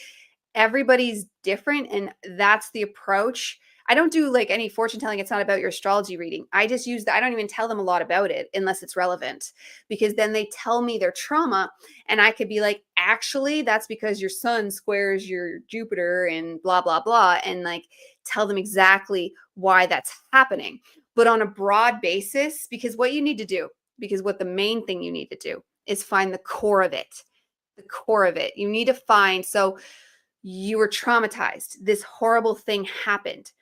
B: everybody's different and that's the approach. I don't do like any fortune telling. It's not about your astrology reading. I just use that. I don't even tell them a lot about it unless it's relevant because then they tell me their trauma and I could be like, actually, that's because your sun squares your Jupiter and blah, blah, blah. And like tell them exactly why that's happening. But on a broad basis, because what you need to do, because what the main thing you need to do is find the core of it. The core of it. You need to find, so you were traumatized. This horrible thing happened.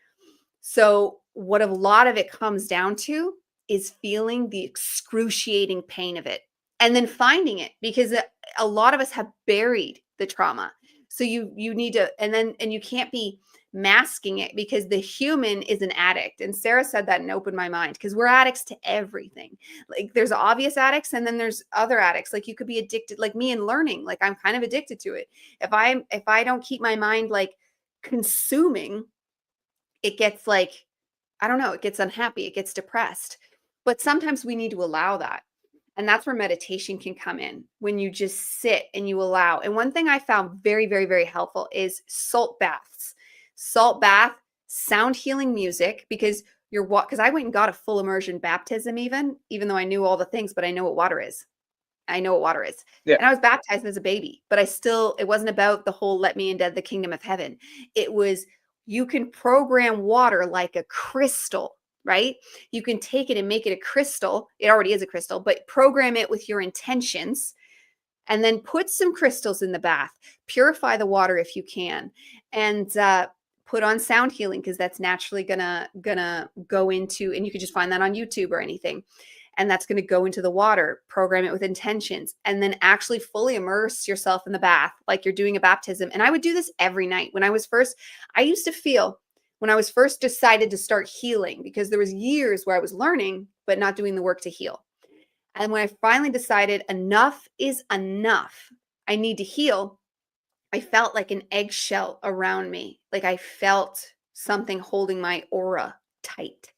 B: So, what a lot of it comes down to is feeling the excruciating pain of it and then finding it because a lot of us have buried the trauma. So you need to and you can't be masking it because the human is an addict. And Sarah said that and opened my mind because we're addicts to everything. Like there's obvious addicts and then there's other addicts. Like you could be addicted like me in learning. Like I'm kind of addicted to it. If I don't keep my mind like consuming, it gets like, I don't know, it gets unhappy, it gets depressed. But sometimes we need to allow that. And that's where meditation can come in, when you just sit and you allow. And one thing I found very, very, very helpful is salt baths. Salt bath, sound healing music, because because I went and got a full immersion baptism, even though I knew all the things, but I know what water is. I know what water is.
A: Yeah.
B: And I was baptized as a baby, but it wasn't about the whole let me into the kingdom of heaven. It was, you can program water like a crystal, right? You can take it and make it a crystal. It already is a crystal, but program it with your intentions, and then put some crystals in the bath. Purify the water if you can, and put on sound healing, because that's naturally gonna go into, and you can just find that on YouTube or anything. And that's going to go into the water, program it with intentions, and then actually fully immerse yourself in the bath like you're doing a baptism. And I would do this every night. I used to feel when I was first decided to start healing, because there was years where I was learning, but not doing the work to heal. And when I finally decided enough is enough, I need to heal, I felt like an eggshell around me. Like I felt something holding my aura tight.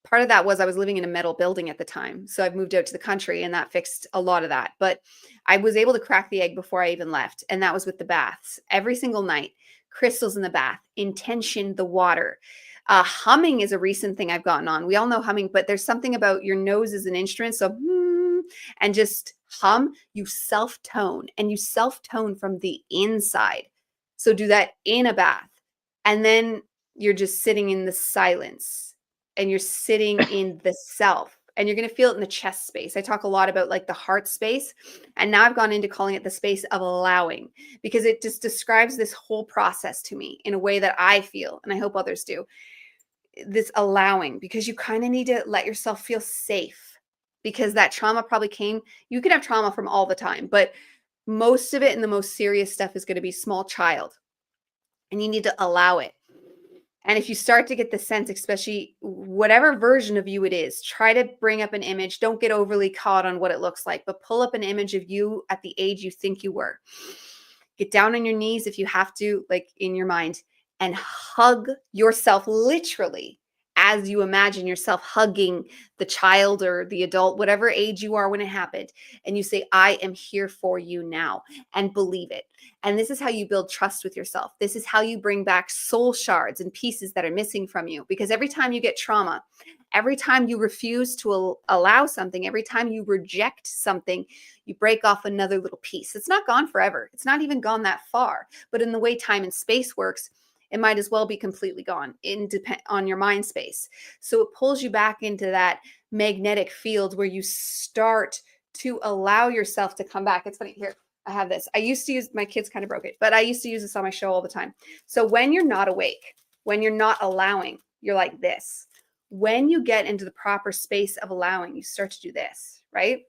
B: Part of that was I was living in a metal building at the time. So I've moved out to the country, and that fixed a lot of that. But I was able to crack the egg before I even left. And that was with the baths. Every single night, crystals in the bath, intention the water. Humming is a recent thing I've gotten on. We all know humming, but there's something about your nose as an instrument. So, and just hum, you self-tone, and you self-tone from the inside. So do that in a bath. And then you're just sitting in the silence, and you're sitting in the self, and you're going to feel it in the chest space. I talk a lot about like the heart space, and now I've gone into calling it the space of allowing, because it just describes this whole process to me in a way that I feel, and I hope others do, this allowing, because you kind of need to let yourself feel safe, because that trauma probably came, you can have trauma from all the time, but most of it, and the most serious stuff, is going to be small child, and you need to allow it. And if you start to get the sense, especially whatever version of you it is, try to bring up an image. Don't get overly caught on what it looks like, but pull up an image of you at the age you think you were. Get down on your knees if you have to, like in your mind, and hug yourself literally as you imagine yourself hugging the child or the adult, whatever age you are when it happened. And you say, I am here for you now, and believe it. And this is how you build trust with yourself. This is how you bring back soul shards and pieces that are missing from you. Because every time you get trauma, every time you refuse to allow something, every time you reject something, you break off another little piece. It's not gone forever. It's not even gone that far. But in the way time and space works, it might as well be completely gone on your mind space. So it pulls you back into that magnetic field where you start to allow yourself to come back. It's funny. Here, I have this. I used to use, my kids kind of broke it, but I used to use this on my show all the time. So when you're not awake, when you're not allowing, you're like this. When you get into the proper space of allowing, you start to do this, right?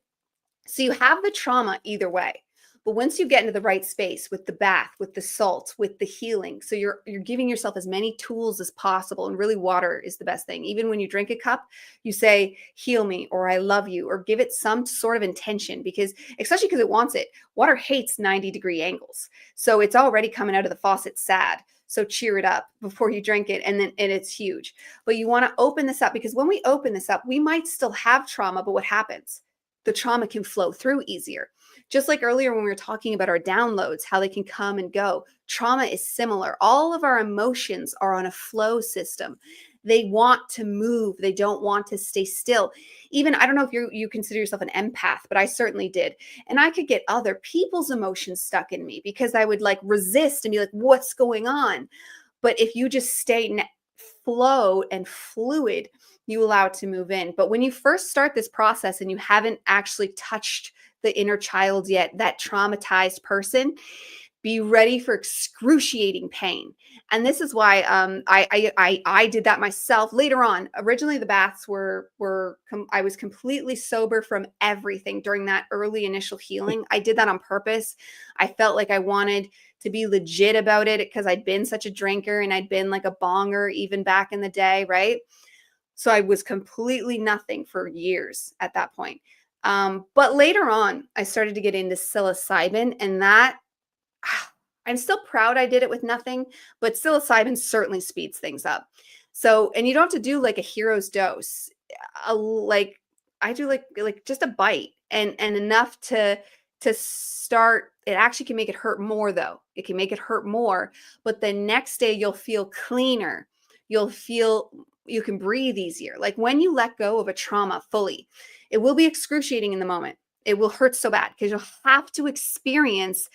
B: So you have the trauma either way. But once you get into the right space with the bath, with the salt, with the healing, so you're giving yourself as many tools as possible. And really, water is the best thing. Even when you drink a cup, you say, heal me, or I love you, or give it some sort of intention, because especially because it wants it. Water hates 90-degree angles. So it's already coming out of the faucet sad. So cheer it up before you drink it. And it's huge. But you want to open this up, because when we open this up, we might still have trauma, but what happens? The trauma can flow through easier. Just like earlier when we were talking about our downloads, how they can come and go. Trauma is similar. All of our emotions are on a flow system. They want to move. They don't want to stay still. Even, I don't know if you consider yourself an empath, but I certainly did. And I could get other people's emotions stuck in me because I would like resist and be like, what's going on? But if you just stay flow and fluid, you allow it to move in. But when you first start this process and you haven't actually touched the inner child yet, that traumatized person, be ready for excruciating pain. And this is why I did that myself later on. Originally, the baths I was completely sober from everything during that early initial healing. I did that on purpose. I felt like I wanted to be legit about it because I'd been such a drinker and I'd been like a bonger even back in the day, right? So I was completely nothing for years at that point. But later on, I started to get into psilocybin, and that I'm still proud I did it with nothing, but psilocybin certainly speeds things up. So, and you don't have to do like a hero's dose. Like I do like just a bite and enough to start. It actually can make it hurt more though. It can make it hurt more, but the next day you'll feel cleaner. You'll feel you can breathe easier. Like when you let go of a trauma fully, it will be excruciating in the moment. It will hurt so bad because you'll have to experience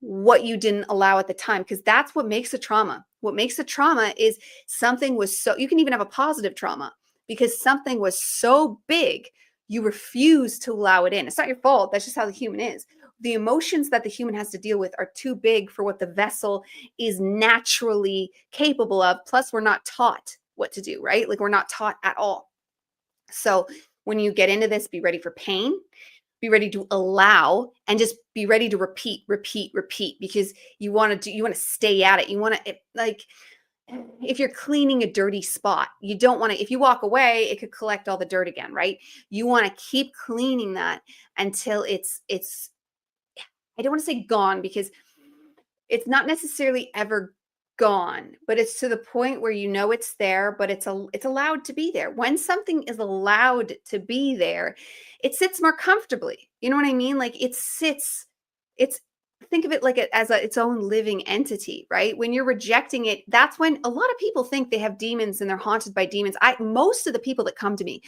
B: what you didn't allow at the time, because that's what makes a trauma. What makes a trauma is something was so, you can even have a positive trauma because something was so big you refuse to allow it in. It's not your fault. That's just how the human is. The emotions that the human has to deal with are too big for what the vessel is naturally capable of. Plus, we're not taught what to do, right? Like we're not taught at all. So when you get into this, be ready for pain, be ready to allow, and just be ready to repeat, because you want to stay at it. You want to, like, if you're cleaning a dirty spot, you don't want to, if you walk away, it could collect all the dirt again, right? You want to keep cleaning that until it's, I don't want to say gone because it's not necessarily ever gone, but it's to the point where you know it's there, but it's allowed to be there. When something is allowed to be there, it sits more comfortably. You know what I mean? Like it sits, it's, think of it like as its own living entity, right? When you're rejecting it, that's when a lot of people think they have demons and they're haunted by demons. Most of the people that come to me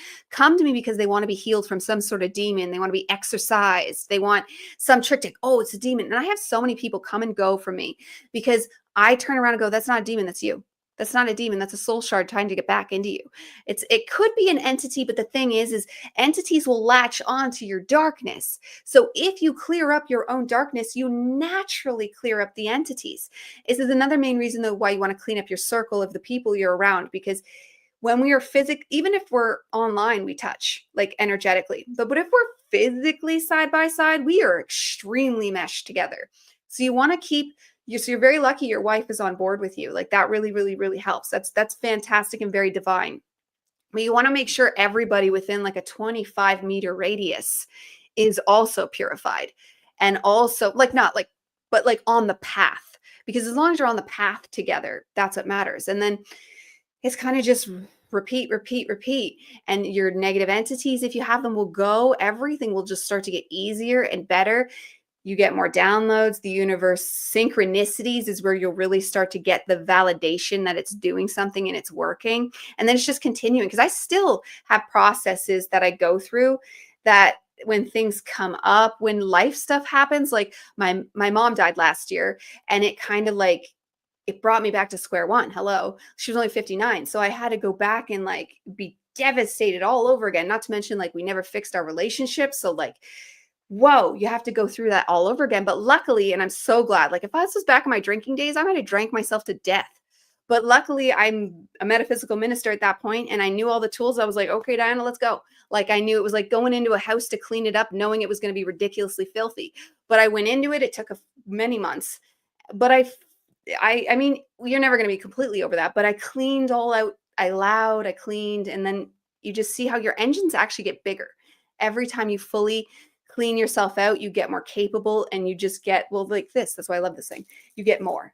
B: because they want to be healed from some sort of demon. They want to be exorcised. They want some trick to, oh, it's a demon. And I have so many people come and go from me because I turn around and go, that's not a demon, that's you. That's not a demon. That's a soul shard trying to get back into you. It could be an entity, but the thing is entities will latch onto your darkness. So if you clear up your own darkness, you naturally clear up the entities. This is another main reason though why you want to clean up your circle of the people you're around, because when we are even if we're online, we touch like energetically, but if we're physically side by side, we are extremely meshed together. So you want to keep so you're very lucky your wife is on board with you. Like that really, really, really helps. That's fantastic and very divine. But you want to make sure everybody within like a 25-meter radius is also purified and also like not like, but like on the path, because as long as you're on the path together, that's what matters. And then it's kind of just repeat. And your negative entities, if you have them, will go. Everything will just start to get easier and better. You get more downloads, the universe synchronicities is where you'll really start to get the validation that it's doing something and it's working. And then it's just continuing, because I still have processes that I go through that when things come up, when life stuff happens, like my mom died last year, and it kind of like, it brought me back to square one. Hello. She was only 59. So I had to go back and like be devastated all over again. Not to mention like we never fixed our relationship. So like, whoa, you have to go through that all over again. But luckily, and I'm so glad, like if I was back in my drinking days, I might have drank myself to death. But luckily, I'm a metaphysical minister at that point, and I knew all the tools. I was like, okay, Dyanna, let's go. Like I knew it was like going into a house to clean it up, knowing it was going to be ridiculously filthy. But I went into it. It took many months. But I mean, you're never going to be completely over that. But I cleaned all out. I allowed, I cleaned, and then you just see how your engines actually get bigger every time you fully clean yourself out. You get more capable, and you just get, well, like this. That's why I love this thing. You get more,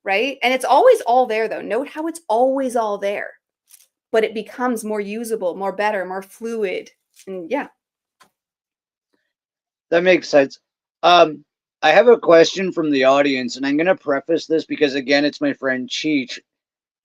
B: right? And it's always all there though. Note how it's always all there, but it becomes more usable, more better, more fluid. And yeah.
A: That makes sense. I have a question from the audience, and I'm going to preface this because, again, it's my friend Cheech.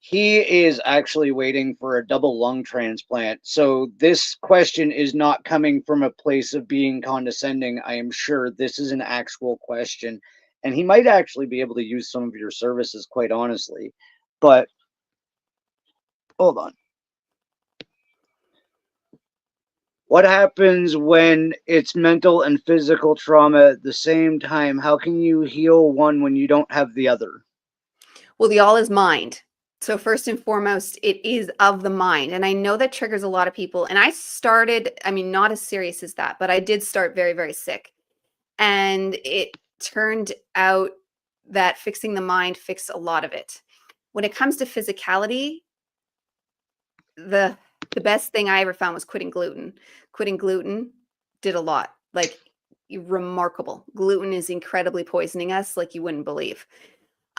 A: He is actually waiting for a double lung transplant. So this question is not coming from a place of being condescending. I am sure this is an actual question. And he might actually be able to use some of your services, quite honestly. But hold on. What happens when it's mental and physical trauma at the same time? How can you heal one when you don't have the other?
B: Well, the all is mind. So first and foremost, it is of the mind. And I know that triggers a lot of people. And I started, I mean, not as serious as that, but I did start very, very sick. And it turned out that fixing the mind fixed a lot of it. When it comes to physicality, the best thing I ever found was quitting gluten. Quitting gluten did a lot. Like remarkable. Gluten is incredibly poisoning us like you wouldn't believe.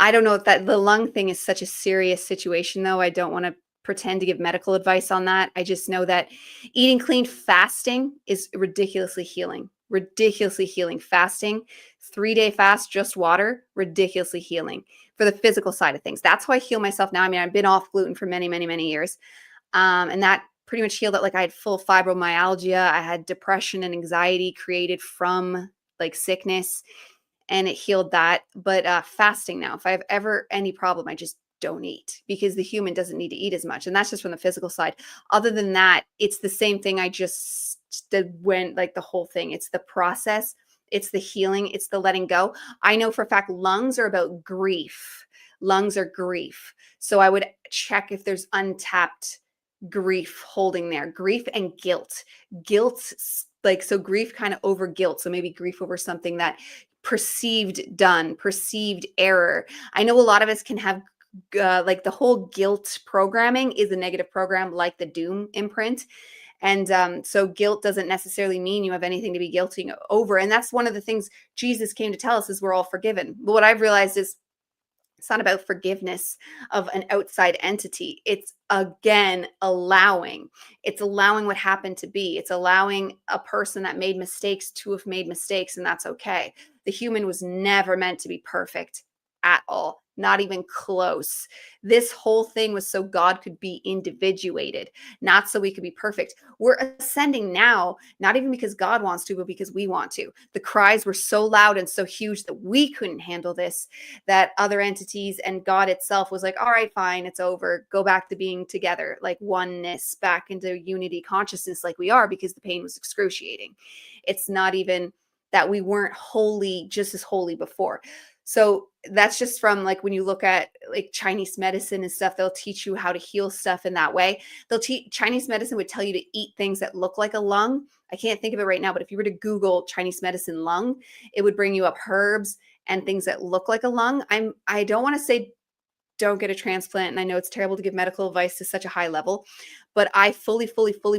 B: I don't know if that the lung thing is such a serious situation though. I don't want to pretend to give medical advice on that. I just know that eating clean, fasting is ridiculously healing. Ridiculously healing. Fasting, 3-day fast, just water, ridiculously healing for the physical side of things. That's how I heal myself now. I mean, I've been off gluten for many, many, many years. And that pretty much healed it. Like I had full fibromyalgia. I had depression and anxiety created from like sickness, and it healed that. But fasting now, if I have ever any problem, I just don't eat, because the human doesn't need to eat as much. And that's just from the physical side. Other than that, it's the same thing. I just went like the whole thing. It's the process. It's the healing. It's the letting go. I know for a fact lungs are about grief. Lungs are grief. So I would check if there's untapped grief holding there. Grief and guilt. Guilt, like, so grief kind of over guilt. So maybe grief over something that perceived error. I know a lot of us can have like the whole guilt programming is a negative program, like the doom imprint. And so guilt doesn't necessarily mean you have anything to be guilty over. And that's one of the things Jesus came to tell us, is we're all forgiven. But what I've realized is it's not about forgiveness of an outside entity. It's again allowing. It's allowing what happened to be. It's allowing a person that made mistakes to have made mistakes, and that's okay. The human was never meant to be perfect at all. Not even close. This whole thing was so God could be individuated, not so we could be perfect. We're ascending now, not even because God wants to, but because we want to. The cries were so loud and so huge that we couldn't handle this, that other entities and God itself was like, all right, fine, it's over. Go back to being together, like oneness, back into unity consciousness like we are, because the pain was excruciating. It's not even that we weren't holy, just as holy before. So that's just from like when you look at like Chinese medicine and stuff, they'll teach you how to heal stuff in that way. Chinese medicine would tell you to eat things that look like a lung. I can't think of it right now, but if you were to Google Chinese medicine lung, it would bring you up herbs and things that look like a lung. I don't want to say don't get a transplant, and I know it's terrible to give medical advice to such a high level, but I fully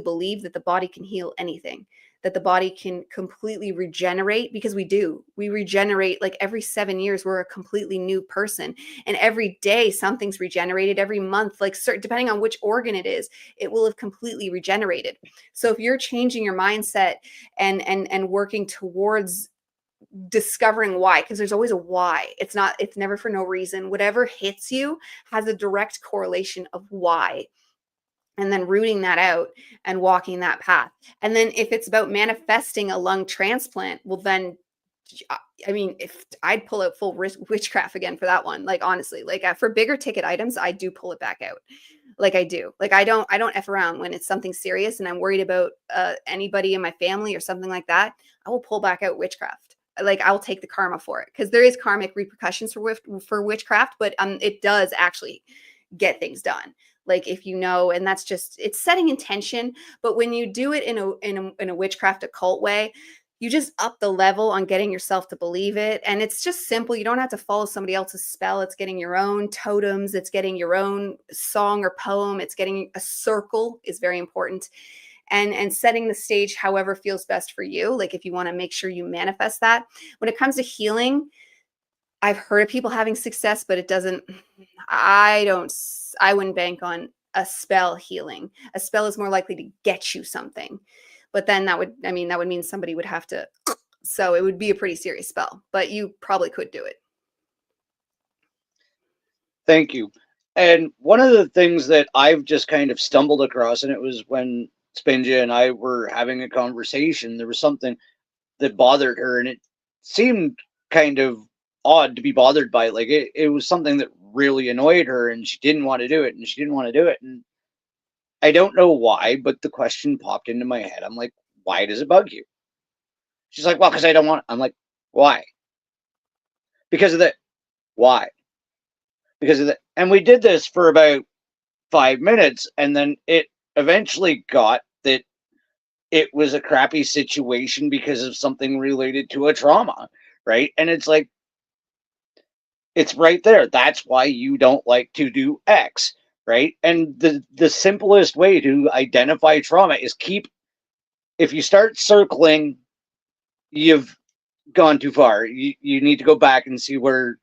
B: believe that the body can heal anything, that the body can completely regenerate, because we do. We regenerate like every 7 years, we're a completely new person. And every day something's regenerated. Every month, like depending on which organ it is, it will have completely regenerated. So if you're changing your mindset and working towards discovering why, because there's always a why. It's never for no reason. Whatever hits you has a direct correlation of why, and then rooting that out and walking that path. And then if it's about manifesting a lung transplant, well, then, I mean, if I'd pull out full witchcraft again for that one, like honestly, like for bigger ticket items, I do pull it back out. Like I do. Like I don't F around when it's something serious and I'm worried about anybody in my family or something like that. I will pull back out witchcraft. Like I'll take the karma for it, because there is karmic repercussions for witchcraft, but it does actually get things done. Like if you know, and that's just, it's setting intention. But when you do it in a witchcraft occult way, you just up the level on getting yourself to believe it. And it's just simple. You don't have to follow somebody else's spell. It's getting your own totems. It's getting your own song or poem. It's getting a circle is very important. And setting the stage however feels best for you. Like if you want to make sure you manifest that. When it comes to healing, I've heard of people having success, but it doesn't, I wouldn't bank on a spell healing. A spell is more likely to get you something. But then that would mean somebody would have to, so it would be a pretty serious spell, but you probably could do it.
A: Thank you. And one of the things that I've just kind of stumbled across, and it was when Spinja and I were having a conversation, there was something that bothered her, and it seemed kind of odd to be bothered by it. Like it was something that really annoyed her, and she didn't want to do it, and I don't know why, but the question popped into my head. I'm like, why does it bug you? She's like, well, because I don't want it. I'm like, why? Because of that. Why? Because of that. And we did this for about 5 minutes, and then it eventually got that it was a crappy situation because of something related to a trauma, right? And it's like, it's right there. That's why you don't like to do X, right? And the simplest way to identify trauma is if you start circling, you've gone too far. You need to go back and see where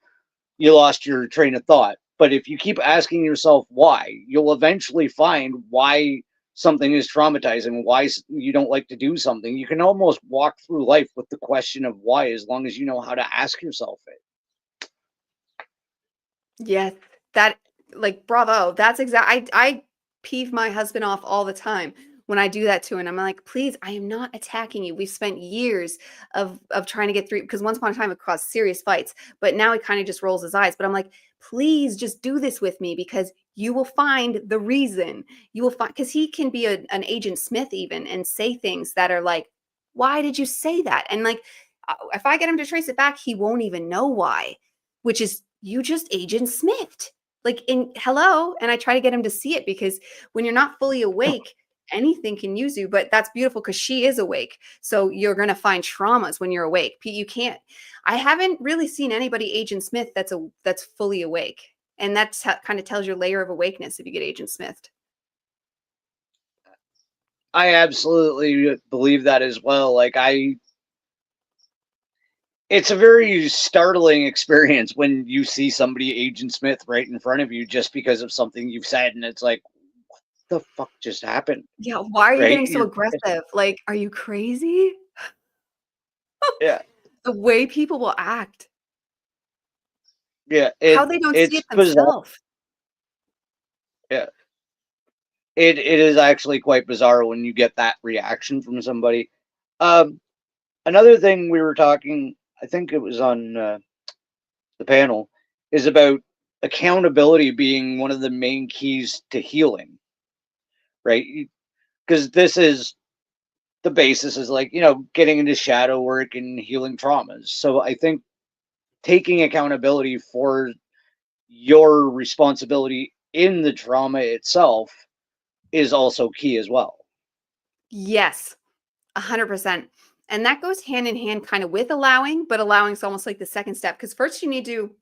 A: you lost your train of thought. But if you keep asking yourself why, you'll eventually find why something is traumatizing, why you don't like to do something. You can almost walk through life with the question of why, as long as you know how to ask yourself it.
B: Yes, that like bravo. That's I peeve my husband off all the time when I do that to him. I'm like, please, I am not attacking you. We've spent years of trying to get through, because once upon a time it caused serious fights, but now he kind of just rolls his eyes. But I'm like, please just do this with me, because you will find the reason. You will find, because he can be an Agent Smith even and say things that are like, why did you say that? And like, if I get him to trace it back, he won't even know why, which is, you just Agent Smithed. Like, in hello. And I try to get him to see it, because when you're not fully awake, anything can use you. But that's beautiful, because she is awake. So you're going to find traumas when you're awake. You can't, I haven't really seen anybody Agent Smith that's fully awake. And that's kind of tells your layer of awakeness if you get Agent Smithed.
A: I absolutely believe that as well. Like, it's a very startling experience when you see somebody Agent Smith right in front of you just because of something you've said, and it's like, what the fuck just happened?
B: Yeah. Why are you
A: Right?
B: getting so aggressive? Like, are you crazy?
A: Yeah,
B: The way people will act,
A: yeah.
B: how they don't see
A: It's
B: it
A: bizarre.
B: themselves.
A: Yeah, it is actually quite bizarre when you get that reaction from somebody. Um, Another thing we were talking, I think it was on the panel, is about accountability being one of the main keys to healing, right? Because this is the basis is like, getting into shadow work and healing traumas. So I think taking accountability for your responsibility in the trauma itself is also key as well.
B: Yes. 100%. And that goes hand in hand kind of with allowing, but allowing is almost like the second step, because first you need to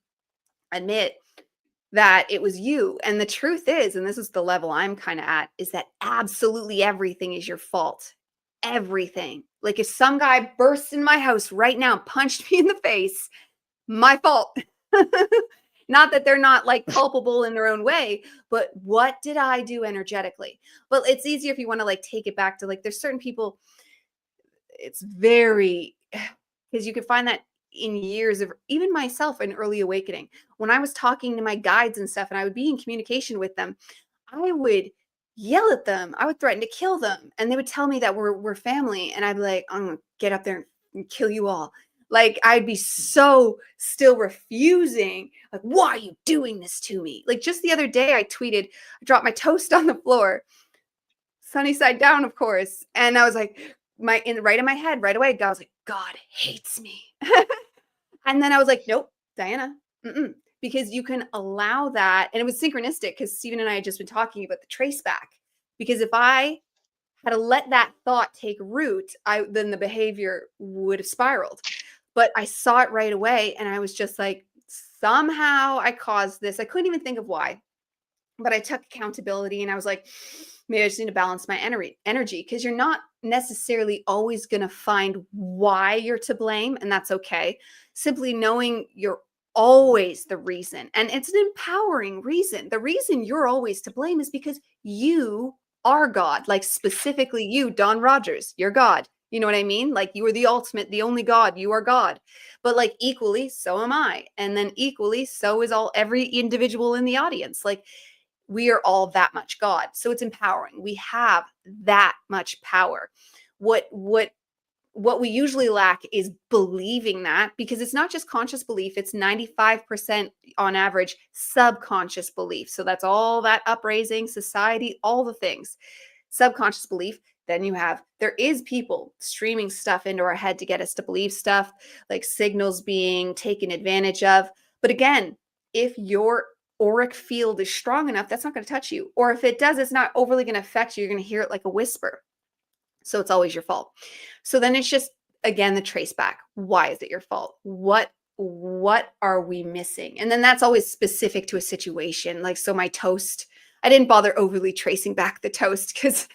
B: admit that it was you. And the truth is, and this is the level I'm kind of at, is that absolutely everything is your fault. Everything. Like if some guy bursts in my house right now, punched me in the face, my fault. Not that they're not like culpable in their own way, but what did I do energetically? Well, it's easier if you want to like take it back to like, there's certain people, it's very, because you can find that in years of even myself in early awakening, when I was talking to my guides and stuff and I would be in communication with them, I would yell at them, I would threaten to kill them, and they would tell me that we're family, and I'd be like, I'm gonna get up there and kill you all. Like I'd be so still refusing, like, why are you doing this to me? Like just the other day I tweeted, I dropped my toast on the floor, sunny side down, of course. And I was like, right in my head, right away, I was like, God hates me. And then I was like, nope, Dyanna, because you can allow that. And it was synchronistic because Stephen and I had just been talking about the trace back. Because if I had to let that thought take root, then the behavior would have spiraled. But I saw it right away, and I was just like, somehow I caused this. I couldn't even think of why, but I took accountability and I was like, maybe I just need to balance my energy, because you're not necessarily always going to find why you're to blame, and that's okay. Simply knowing you're always the reason, and it's an empowering reason. The reason you're always to blame is because you are God, like specifically you, Don Rogers, you're God. You know what I mean? Like you are the ultimate, the only God. You are God. But like equally, so am I. And then equally, so is every individual in the audience. Like we are all that much God. So it's empowering. We have that much power. What we usually lack is believing that, because it's not just conscious belief, it's 95% on average subconscious belief. So that's all that upraising, society, all the things. Subconscious belief. Then there is people streaming stuff into our head to get us to believe stuff, like signals being taken advantage of. But again, if your auric field is strong enough, that's not going to touch you. Or if it does, it's not overly going to affect you. You're going to hear it like a whisper. So it's always your fault. So then it's just, again, the trace back. Why is it your fault? What are we missing? And then that's always specific to a situation. Like, so my toast, I didn't bother overly tracing back the toast because,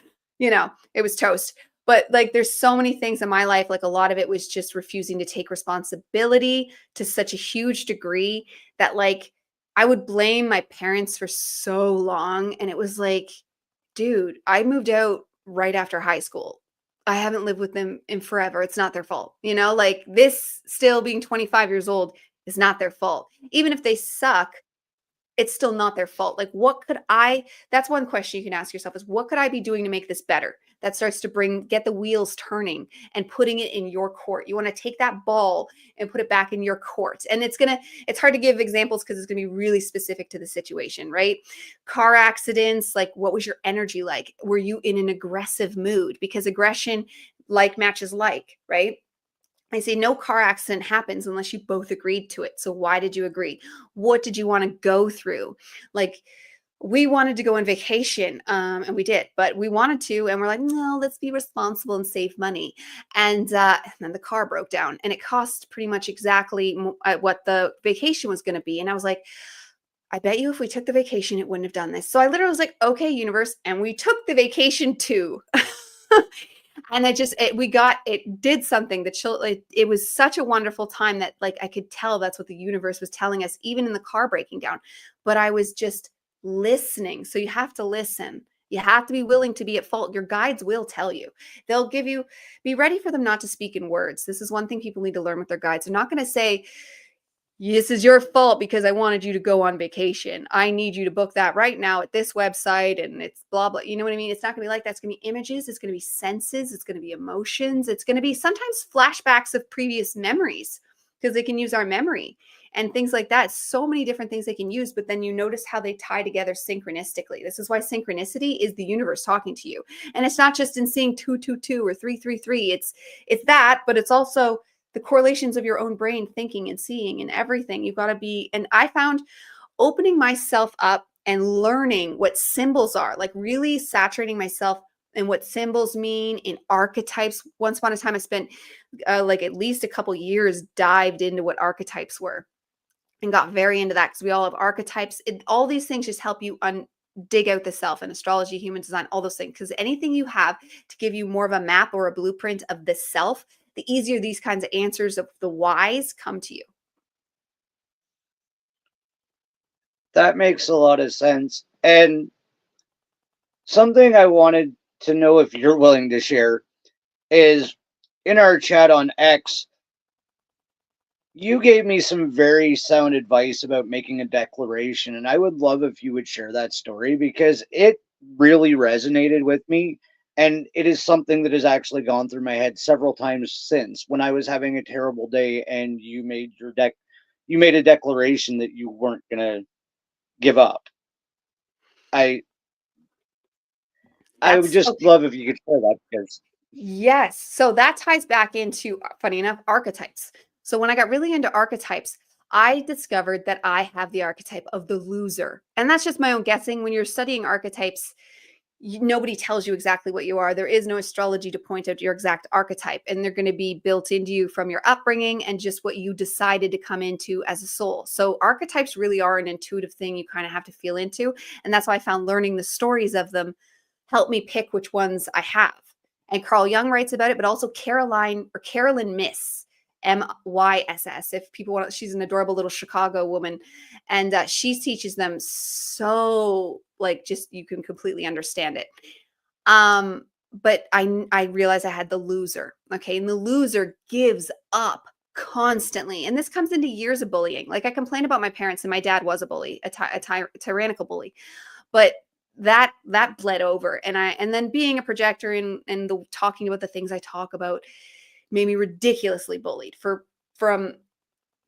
B: it was toast. But like, there's so many things in my life. Like a lot of it was just refusing to take responsibility to such a huge degree that like, I would blame my parents for so long. And it was like, dude, I moved out right after high school. I haven't lived with them in forever. It's not their fault. You know, like this still being 25 years old is not their fault. Even if they suck, it's still not their fault. Like, what could I, that's one question you can ask yourself is what could I be doing to make this better? That starts to get the wheels turning and putting it in your court. You want to take that ball and put it back in your court. And it's hard to give examples because it's going to be really specific to the situation, right? Car accidents, like what was your energy like? Were you in an aggressive mood? Because aggression, like matches like, right? I say no car accident happens unless you both agreed to it. So why did you agree? What did you want to go through? Like we wanted to go on vacation, and we did, but we wanted to, and we're like, no, let's be responsible and save money. And then the car broke down, and it cost pretty much exactly what the vacation was going to be. And I was like, I bet you if we took the vacation, it wouldn't have done this. So I literally was like, okay, universe, and we took the vacation too. And it did something that it was such a wonderful time that like I could tell that's what the universe was telling us, even in the car breaking down. But I was just listening. So you have to listen. You have to be willing to be at fault. Your guides will tell you. They'll be ready for them not to speak in words. This is one thing people need to learn with their guides. They're not going to say, this is your fault because I wanted you to go on vacation. I need you to book that right now at this website and it's blah, blah. You know what I mean? It's not going to be like that. It's going to be images. It's going to be senses. It's going to be emotions. It's going to be sometimes flashbacks of previous memories because they can use our memory and things like that. So many different things they can use, but then you notice how they tie together synchronistically. This is why synchronicity is the universe talking to you. And it's not just in seeing 222 or 333. It's that, but it's also the correlations of your own brain thinking and seeing and everything. You've got to be, and I found opening myself up and learning what symbols are, like really saturating myself in what symbols mean in archetypes. Once upon a time, I spent like at least a couple years dived into what archetypes were and got very into that because we all have archetypes. All these things just help you dig out the self and astrology, human design, all those things. Because anything you have to give you more of a map or a blueprint of the self, the easier these kinds of answers of the whys come to you.
A: That makes a lot of sense. And something I wanted to know if you're willing to share is in our chat on X, you gave me some very sound advice about making a declaration, and I would love if you would share that story because it really resonated with me. And it is something that has actually gone through my head several times since when I was having a terrible day and you made you made a declaration that you weren't gonna give up. I I would
B: That's
A: just
B: okay.
A: love if you could share that because
B: Yes. So that ties back into, funny enough, archetypes. So when I got really into archetypes, I discovered that I have the archetype of the loser. And that's just my own guessing. When you're studying archetypes, nobody tells you exactly what you are. There is no astrology to point out your exact archetype, and they're going to be built into you from your upbringing and just what you decided to come into as a soul. So archetypes really are an intuitive thing you kind of have to feel into, and that's why I found learning the stories of them helped me pick which ones I have. And Carl Jung writes about it, but also Carolyn Miss, Myss. If people want, she's an adorable little Chicago woman, and she teaches them so like just you can completely understand it. But I realized I had the loser. Okay, and the loser gives up constantly, and this comes into years of bullying. Like I complained about my parents, and my dad was a bully, a tyrannical bully, but that bled over, and then being a projector and the talking about the things I talk about made me ridiculously bullied from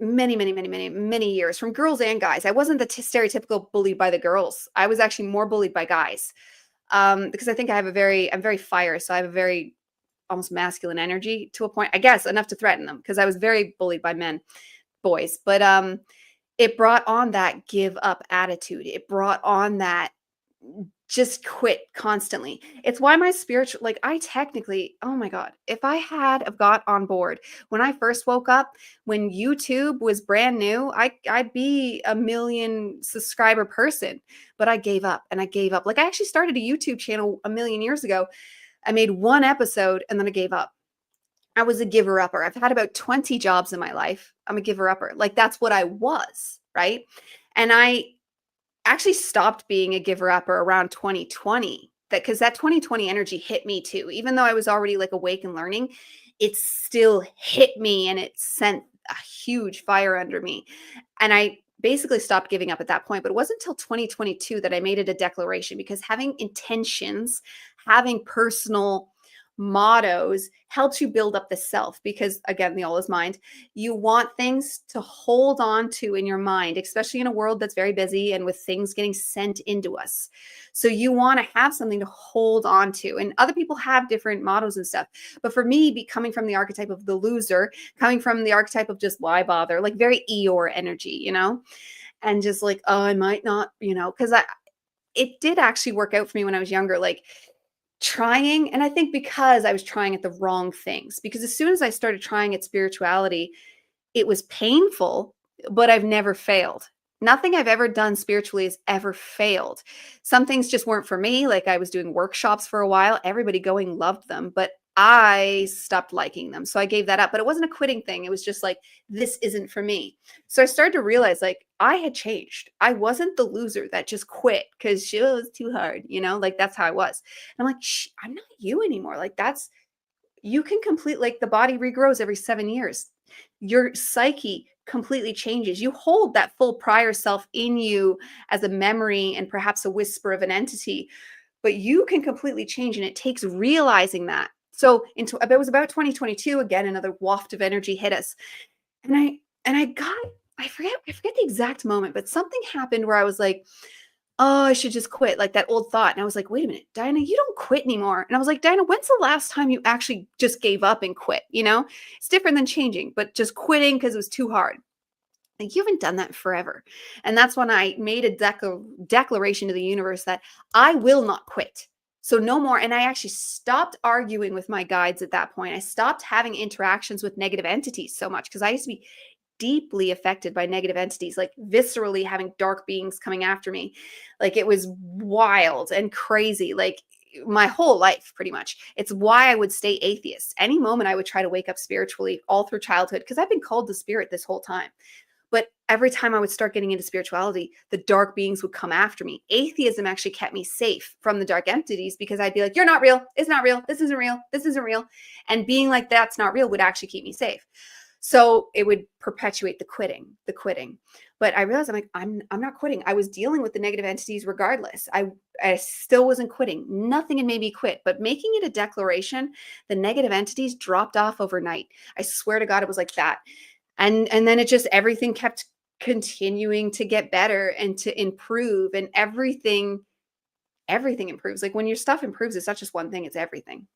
B: many years from girls and guys. I wasn't the stereotypical bullied by the girls. I was actually more bullied by guys, because I think I'm very fire, so I have a very almost masculine energy to a point, I guess, enough to threaten them because I was very bullied by boys. But it brought on that give up attitude. It brought on that just quit constantly. It's why my spiritual, like I technically, oh my God, if I had have got on board when I first woke up, when YouTube was brand new, I'd be a million subscriber person, but I gave up and I gave up. Like I actually started a YouTube channel a million years ago. I made one episode and then I gave up. I was a giver upper. I've had about 20 jobs in my life. I'm a giver upper. Like that's what I was, right? And I actually stopped being a giver-upper around 2020. Because that 2020 energy hit me too. Even though I was already like awake and learning, it still hit me and it sent a huge fire under me. And I basically stopped giving up at that point. But it wasn't until 2022 that I made it a declaration, because having intentions, having personal mottos helps you build up the self, because again, the all is mind. You want things to hold on to in your mind, especially in a world that's very busy and with things getting sent into us. So you want to have something to hold on to. And other people have different mottos and stuff. But for me, coming from the archetype of the loser, coming from the archetype of just why bother, like very Eeyore energy, and just like, oh, I might not, because it did actually work out for me when I was younger. Like, trying, and I think because I was trying at the wrong things, because as soon as I started trying at spirituality, it was painful, but I've never failed. Nothing I've ever done spiritually has ever failed. Some things just weren't for me. Like, I was doing workshops for a while. Everybody going loved them, but I stopped liking them. So I gave that up. But it wasn't a quitting thing. It was just like, this isn't for me. So I started to realize, like, I had changed. I wasn't the loser that just quit because it was too hard, like that's how I was. And I'm like, I'm not you anymore. Like, you can complete, like, the body regrows every 7 years. Your psyche completely changes. You hold that full prior self in you as a memory and perhaps a whisper of an entity, but you can completely change. And it takes realizing that. So it was about 2022, again, another waft of energy hit us. And I got, I forget the exact moment, but something happened where I was like, oh, I should just quit, like that old thought. And I was like, wait a minute, Dyanna, you don't quit anymore. And I was like, Dyanna, when's the last time you actually just gave up and quit? It's different than changing, but just quitting because it was too hard. Like, you haven't done that forever. And that's when I made a declaration to the universe that I will not quit. So no more. And I actually stopped arguing with my guides at that point. I stopped having interactions with negative entities so much, because I used to be deeply affected by negative entities, like viscerally having dark beings coming after me. Like, it was wild and crazy, like my whole life, pretty much. It's why I would stay atheist. Any moment I would try to wake up spiritually, all through childhood, because I've been called to spirit this whole time. But every time I would start getting into spirituality, the dark beings would come after me. Atheism actually kept me safe from the dark entities, because I'd be like, you're not real. It's not real. This isn't real. This isn't real. And being like, that's not real, would actually keep me safe. So it would perpetuate the quitting. But I realized, I'm not quitting. I was dealing with the negative entities regardless. I still wasn't quitting. Nothing had made me quit. But making it a declaration, the negative entities dropped off overnight. I swear to God, it was like that. And then it just, everything kept continuing to get better and to improve, and everything improves. Like, when your stuff improves, it's not just one thing, it's everything.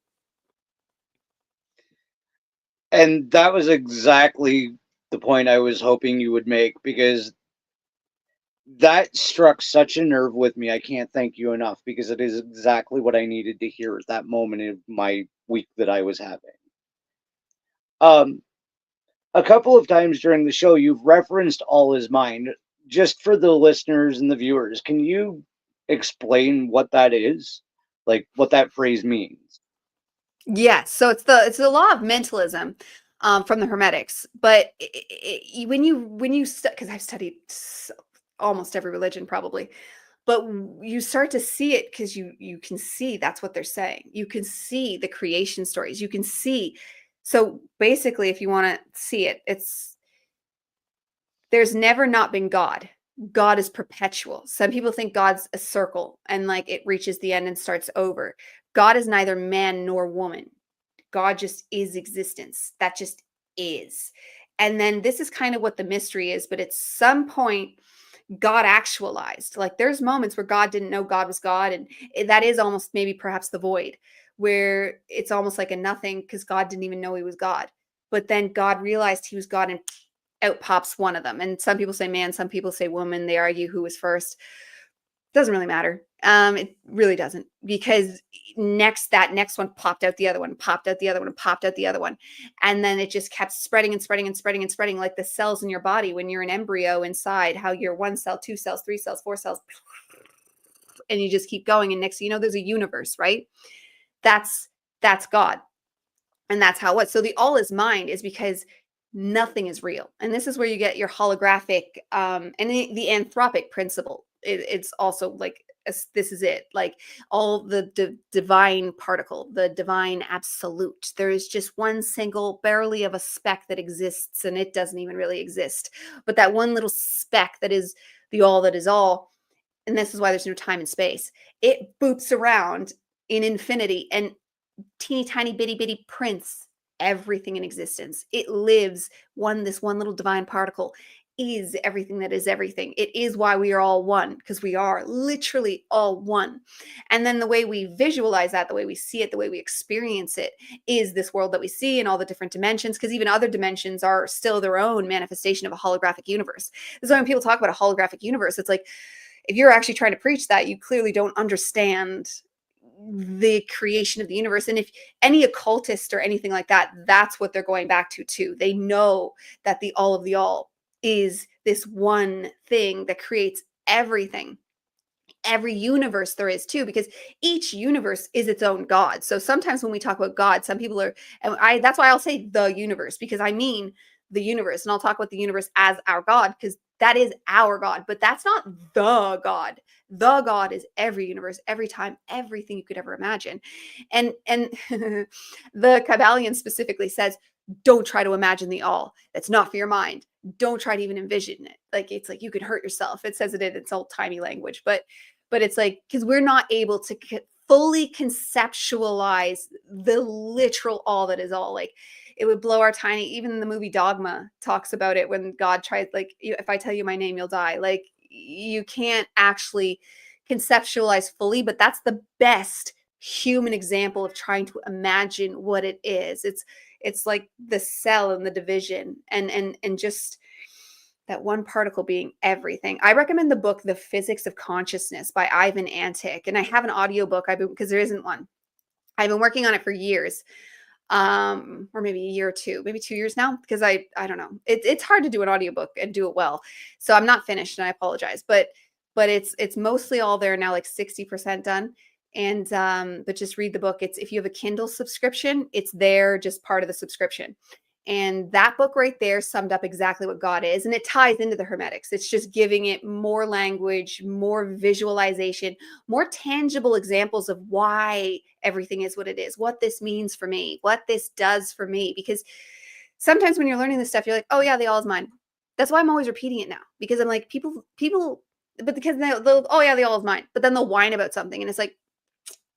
A: And that was exactly the point I was hoping you would make, because that struck such a nerve with me. I can't thank you enough, because it is exactly what I needed to hear at that moment in my week that I was having. A couple of times during the show, you've referenced all is mind. Just for the listeners and the viewers, can you explain what that is? Like, what that phrase means?
B: Yes. So it's the law of mentalism, from the Hermetics. But when you because I've studied almost every religion probably, but you start to see it, because you can see that's what they're saying. You can see the creation stories. You can see. So basically, if you want to see it, there's never not been God. God is perpetual. Some people think God's a circle and like it reaches the end and starts over. God is neither man nor woman. God just is existence. That just is. And then this is kind of what the mystery is, but at some point, God actualized. Like, there's moments where God didn't know God was God. And that is almost maybe perhaps the void, where it's almost like a nothing, because God didn't even know he was God. But then God realized he was God, and out pops one of them. And some people say man, some people say woman. They argue who was first. Doesn't really matter. It really doesn't, because that next one popped out the other one, popped out the other one, popped out the other one. And then it just kept spreading and spreading and spreading and spreading, like the cells in your body when you're an embryo inside, how you're 1 cell, 2 cells, 3 cells, 4 cells, and you just keep going. And next thing you know, there's a universe, right? That's God. And that's how it was. So the all is mind is because nothing is real. And this is where you get your holographic and the anthropic principle. It's also like this is it, like all the divine particle, the divine absolute. There is just one single barely of a speck that exists, and it doesn't even really exist, but that one little speck that is the all that is all. And this is why there's no time and space. It boops around in infinity and teeny tiny bitty prints everything in existence. It lives this one little divine particle is everything that is everything. It is why we are all one, because we are literally all one. And then the way we visualize that, the way we see it, the way we experience it is this world that we see in all the different dimensions, because even other dimensions are still their own manifestation of a holographic universe. So when people talk about a holographic universe, it's like, if you're actually trying to preach that, you clearly don't understand the creation of the universe. And if any occultist or anything like that, that's what they're going back to too. They know that the all of the all is this one thing that creates everything, every universe there is too, because each universe is its own God. So sometimes when we talk about God, some people are, and that's why I'll say the universe, because I mean the universe, and I'll talk about the universe as our God, because that is our God, but that's not the God. The God is every universe, every time, everything you could ever imagine. And the Kabbalion specifically says, don't try to imagine the all. That's not for your mind. Don't try to even envision it. Like, it's like you could hurt yourself. It says it in its old timey language, but it's like, because we're not able to fully conceptualize the literal all that is all. Like, it would blow our tiny, even the movie Dogma talks about it when God tries, like, if I tell you my name, you'll die. Like, you can't actually conceptualize fully, but that's the best human example of trying to imagine what it is. It's like the cell and the division and just that one particle being everything. I recommend the book The Physics of Consciousness by Ivan Antic, and I have an audiobook because there isn't one. I've been working on it for years, or maybe a year or two, maybe 2 years now, because I don't know. It's hard to do an audiobook and do it well. So I'm not finished, and I apologize, but it's mostly all there now, like 60% done. And but just read the book. It's, if you have a Kindle subscription, it's there, just part of the subscription. And that book right there summed up exactly what God is. And it ties into the Hermetics. It's just giving it more language, more visualization, more tangible examples of why everything is what it is, what this means for me, what this does for me. Because sometimes when you're learning this stuff, you're like, oh yeah, the all is mine. That's why I'm always repeating it now, because I'm like, people, but because they'll, oh yeah, the all is mine. But then they'll whine about something. And it's like,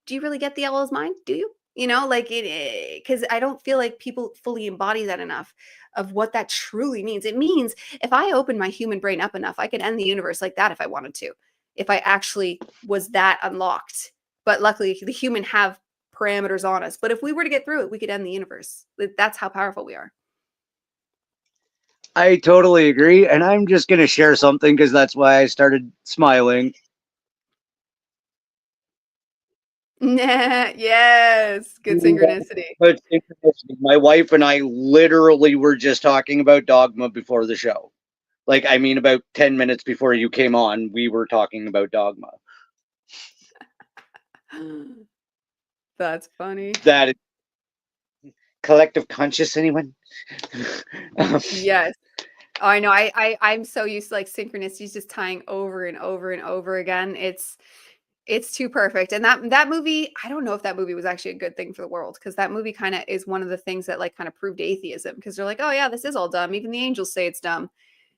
B: do you really get the all is mine? Do you? You know, like, it, because I don't feel like people fully embody that enough of what that truly means. It means if I open my human brain up enough, I could end the universe like that if I wanted to, if I actually was that unlocked. But luckily, the human have parameters on us. But if we were to get through it, we could end the universe. That's how powerful we are.
A: I totally agree. And I'm just going to share something because that's why I started smiling.
B: Yes, good synchronicity.
A: But synchronicity. My wife and I literally were just talking about Dogma before the show. Like, I mean, about 10 minutes before you came on, we were talking about Dogma.
B: That's funny.
A: That is collective conscious, anyone?
B: Yes. Oh, I know. I'm so used to like synchronicities just tying over and over and over again. It's too perfect. And that movie, I don't know if that movie was actually a good thing for the world, because that movie kind of is one of the things that like kind of proved atheism, because they're like, oh yeah, this is all dumb. Even the angels say it's dumb.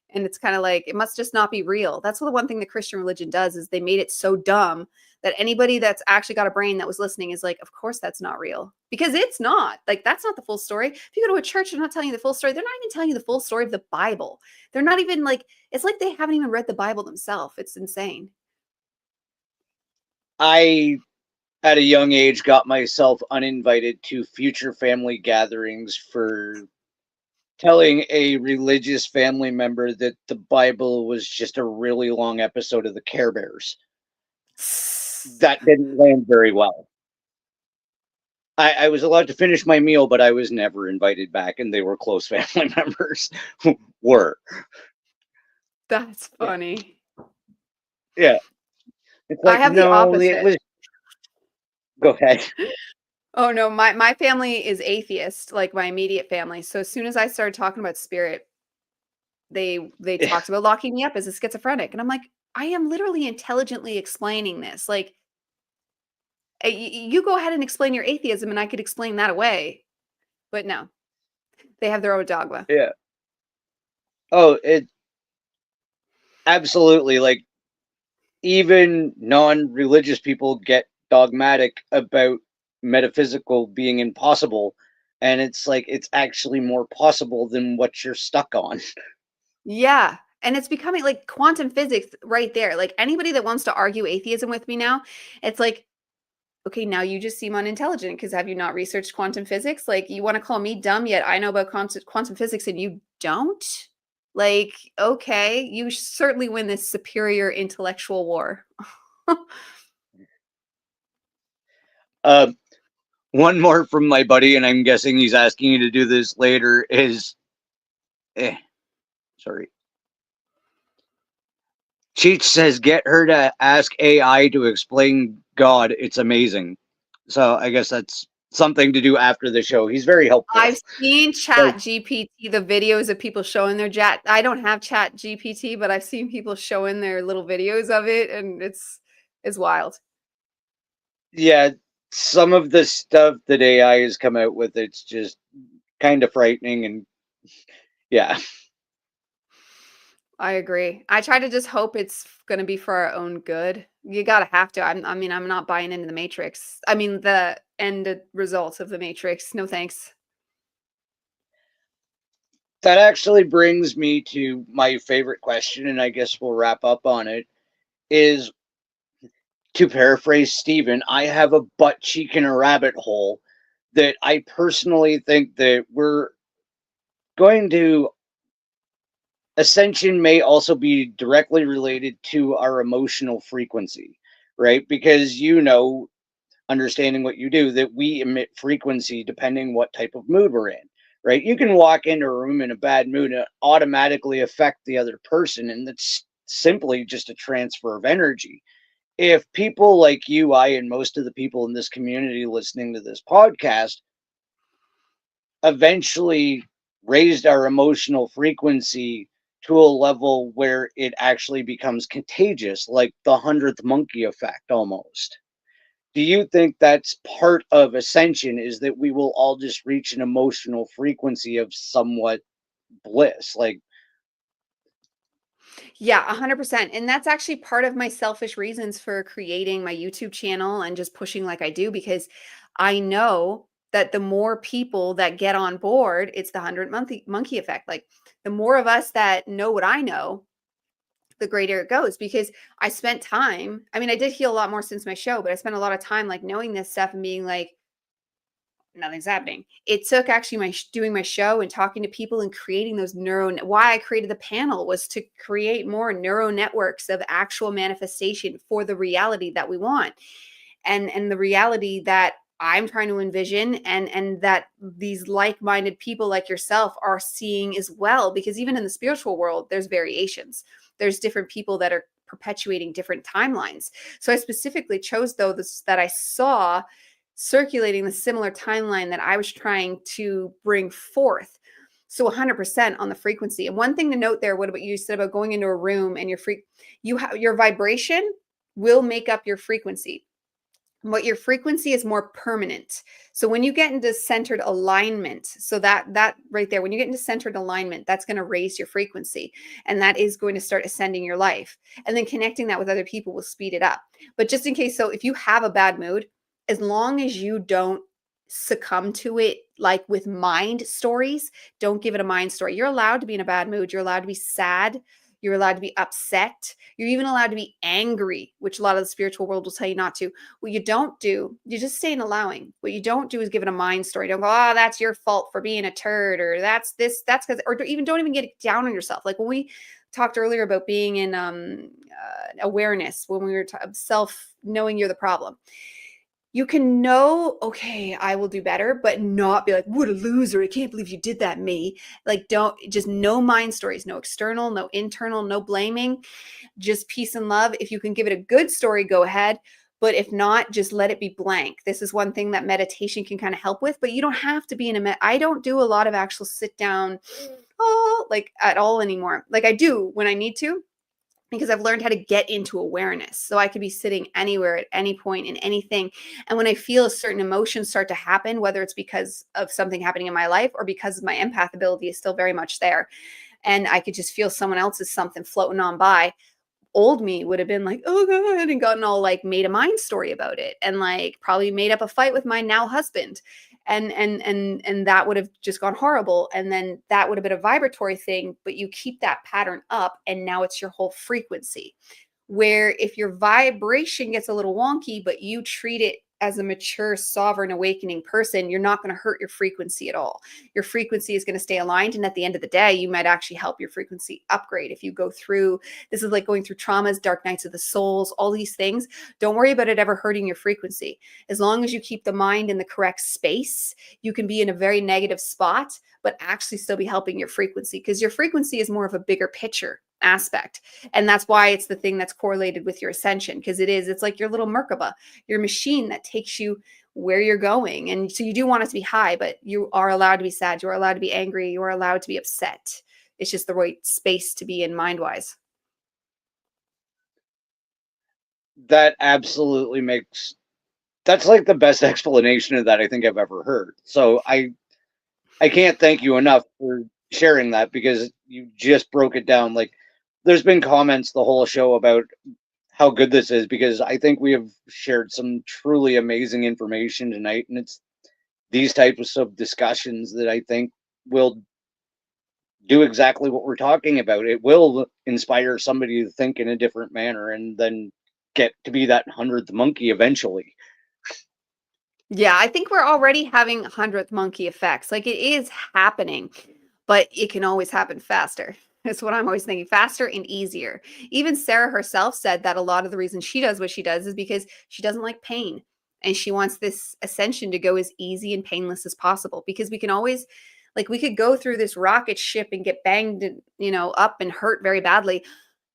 B: And it's kind of like, it must just not be real. That's the one thing the Christian religion does, is they made it so dumb that anybody that's actually got a brain that was listening is like, of course that's not real, because it's not. Like, that's not the full story. If you go to a church, they're not telling you the full story. They're not even telling you the full story of the Bible. They're not even like, it's like they haven't even read the Bible themselves. It's insane.
A: I, at a young age, got myself uninvited to future family gatherings for telling a religious family member that the Bible was just a really long episode of the Care Bears. That didn't land very well. I was allowed to finish my meal, but I was never invited back, and they were close family members who were.
B: That's funny.
A: Yeah. It's like,
B: I have the
A: no, it
B: opposite.
A: was. Go ahead.
B: Oh no, my family is atheist, like my immediate family. So as soon as I started talking about spirit, they talked about locking me up as a schizophrenic, and I'm like, I am literally intelligently explaining this. Like, you go ahead and explain your atheism, and I could explain that away. But no, they have their own dogma.
A: Yeah. Oh, it absolutely. Like, even non-religious people get dogmatic about metaphysical being impossible, and it's like it's actually more possible than what you're stuck on.
B: Yeah. And it's becoming like quantum physics right there. Like anybody that wants to argue atheism with me now, it's like, okay, now you just seem unintelligent because have you not researched quantum physics? Like you want to call me dumb, yet I know about quantum physics and you don't? Like, okay, you certainly win this superior intellectual war.
A: uh, One more from my buddy, and I'm guessing he's asking you to do this later, is sorry. Cheech says, get her to ask AI to explain God. It's amazing. So I guess that's something to do after the show. He's very helpful.
B: I've seen
A: Like,
B: Chat GPT, the videos of people showing their chat. I don't have Chat GPT, but I've seen people showing their little videos of it, and it's wild.
A: yeah, some of the stuff that AI has come out with, it's just kind of frightening. And yeah,
B: I agree. I try to just hope it's gonna be for our own good. You gotta have to. I mean, I'm not buying into the Matrix. I mean, the end result of the Matrix. No thanks.
A: that actually brings me to my favorite question, and I guess we'll wrap up on it. Is to paraphrase Steven, I have a butt cheek in a rabbit hole that I personally think that we're going to ascension may also be directly related to our emotional frequency, right? Because understanding what you do, that we emit frequency depending what type of mood we're in, right? You can walk into a room in a bad mood and automatically affect the other person, and that's simply just a transfer of energy. If people like you, I, and most of the people in this community listening to this podcast eventually raised our emotional frequency to a level where it actually becomes contagious, like the 100th monkey effect almost. Do you think that's part of ascension, is that we will all just reach an emotional frequency of somewhat bliss? Like,
B: Yeah, 100%. And that's actually part of my selfish reasons for creating my YouTube channel and just pushing like I do, because I know that the more people that get on board, it's the 100 monkey effect. Like the more of us that know what I know, the greater it goes, because I spent time. I mean, I did heal a lot more since my show, but I spent a lot of time like knowing this stuff and being like, nothing's happening. It took actually doing my show and talking to people and creating those why I created the panel was to create more neural networks of actual manifestation for the reality that we want, and the reality that I'm trying to envision, and that these like-minded people like yourself are seeing as well, because even in the spiritual world there's variations. There's different people that are perpetuating different timelines. So I specifically chose those that I saw circulating the similar timeline that I was trying to bring forth. So 100% on the frequency. And one thing to note there, what about you said about going into a room and your vibration will make up your frequency. What your frequency is more permanent. So when you get into centered alignment, so that right there, when you get into centered alignment, that's going to raise your frequency, and that is going to start ascending your life. And then connecting that with other people will speed it up. But just in case, so if you have a bad mood, as long as you don't succumb to it like with mind stories, don't give it a mind story. You're allowed to be in a bad mood. You're allowed to be sad. You're allowed to be upset. You're even allowed to be angry, which a lot of the spiritual world will tell you not to. What you don't do, you just stay in allowing. What you don't do is give it a mind story. Don't go, oh, that's your fault for being a turd, or that's this, that's because, or even don't even get down on yourself. Like when we talked earlier about being in awareness, when we were self knowing you're the problem. You can know, okay, I will do better, but not be like, what a loser. I can't believe you did that, me. Like, don't, just no mind stories, no external, no internal, no blaming, just peace and love. If you can give it a good story, go ahead. But if not, just let it be blank. This is one thing that meditation can kind of help with, but you don't have to be in a I don't do a lot of actual sit down like at all anymore. Like I do when I need to, because I've learned how to get into awareness. So I could be sitting anywhere at any point in anything. And when I feel a certain emotion start to happen, whether it's because of something happening in my life or because my empath ability is still very much there, and I could just feel someone else's something floating on by, old me would have been like, oh God, and gotten all like made a mind story about it, and like probably made up a fight with my now husband. And that would have just gone horrible. And then that would have been a vibratory thing, but you keep that pattern up and now it's your whole frequency. Where if your vibration gets a little wonky, but you treat it as a mature, sovereign, awakening person, you're not going to hurt your frequency at all. Your frequency is going to stay aligned. And at the end of the day, you might actually help your frequency upgrade. If you go through, this is like going through traumas, dark nights of the souls, all these things. Don't worry about it ever hurting your frequency. As long as you keep the mind in the correct space, you can be in a very negative spot, but actually still be helping your frequency, because your frequency is more of a bigger picture aspect. And that's why it's the thing that's correlated with your ascension, because it's like your little Merkaba, your machine that takes you where you're going. And so you do want it to be high, but you are allowed to be sad. You are allowed to be angry. You are allowed to be upset. It's just the right space to be in mind-wise.
A: That absolutely makes, that's like the best explanation of that I think I've ever heard. So I can't thank you enough for sharing that, because you just broke it down. Like, there's been comments the whole show about how good this is, because I think we have shared some truly amazing information tonight, and it's these types of discussions that I think will do exactly what we're talking about. It will inspire somebody to think in a different manner and then get to be that 100th monkey eventually.
B: Yeah, I think we're already having 100th monkey effects. Like, it is happening, but it can always happen faster. That's what I'm always thinking, faster and easier. Even Sarah herself said that a lot of the reason she does what she does is because she doesn't like pain. And she wants this ascension to go as easy and painless as possible, because we can always, like, we could go through this rocket ship and get banged, up and hurt very badly,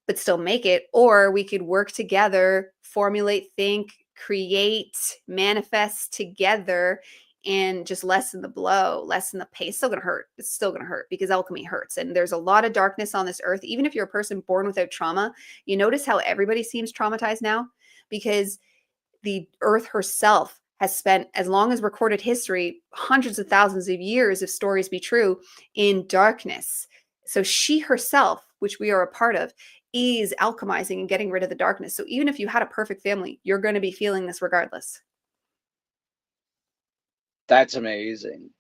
B: but still make it. Or we could work together, formulate, think, create, manifest together, and just lessen the blow, lessen the pain. It's still going to hurt. It's still going to hurt, because alchemy hurts. And there's a lot of darkness on this earth. Even if you're a person born without trauma, you notice how everybody seems traumatized now, because the earth herself has spent, as long as recorded history, hundreds of thousands of years, if stories be true, in darkness. So she herself, which we are a part of, is alchemizing and getting rid of the darkness. So even if you had a perfect family, you're going to be feeling this regardless.
A: That's amazing.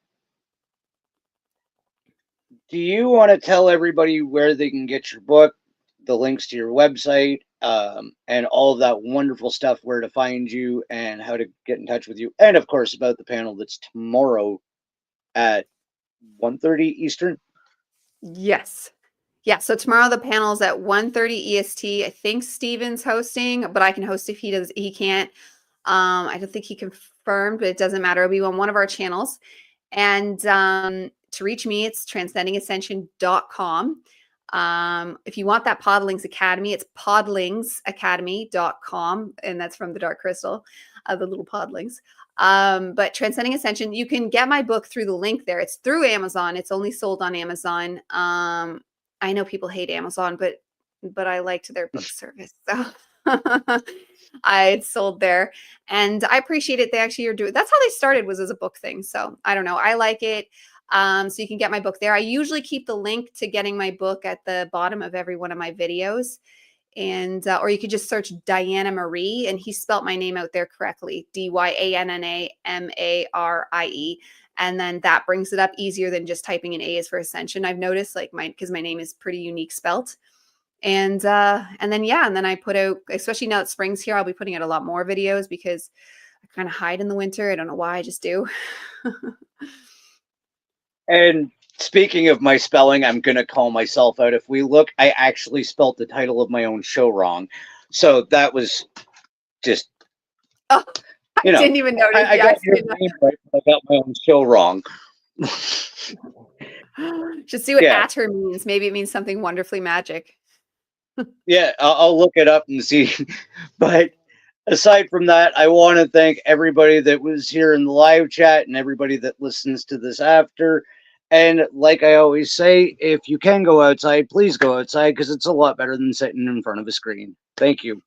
A: Do you want to tell everybody where they can get your book, the links to your website, and all of that wonderful stuff, where to find you and how to get in touch with you, and of course about the panel that's tomorrow at 1:30 Eastern?
B: Yes. Yeah, so tomorrow the panel is at 1:30 EST. I think Steven's hosting, but I can host if he can't. I don't think he confirmed, but it doesn't matter. It'll be on one of our channels. And to reach me, it's transcendingascension.com. If you want that Podlings Academy, it's podlingsacademy.com, and that's from the Dark Crystal, the little podlings. But Transcending Ascension, you can get my book through the link there. It's through Amazon. It's only sold on Amazon. I know people hate Amazon, but I liked their book service. So it's sold there, and I appreciate it. They actually are doing, that's how they started, was as a book thing. So I don't know. I like it. So you can get my book there. I usually keep the link to getting my book at the bottom of every one of my videos. And or you could just search Dyanna Marie, and he spelt my name out there correctly, DyannaMarie, and then that brings it up easier than just typing an A is for Ascension. I've noticed, like, because my name is pretty unique spelt. And then I put out, especially now that spring's here, I'll be putting out a lot more videos, because I kind of hide in the winter. I don't know why, I just do.
A: And speaking of my spelling, I'm going to call myself out. If we look, I actually spelt the title of my own show wrong. So that was just,
B: Oh, I didn't even notice.
A: I got your name right, but I got my own show wrong.
B: Just see what Atter means. Maybe it means something wonderfully magic.
A: Yeah, I'll look it up and see. But aside from that, I want to thank everybody that was here in the live chat and everybody that listens to this after. And like I always say, if you can go outside, please go outside because it's a lot better than sitting in front of a screen. Thank you.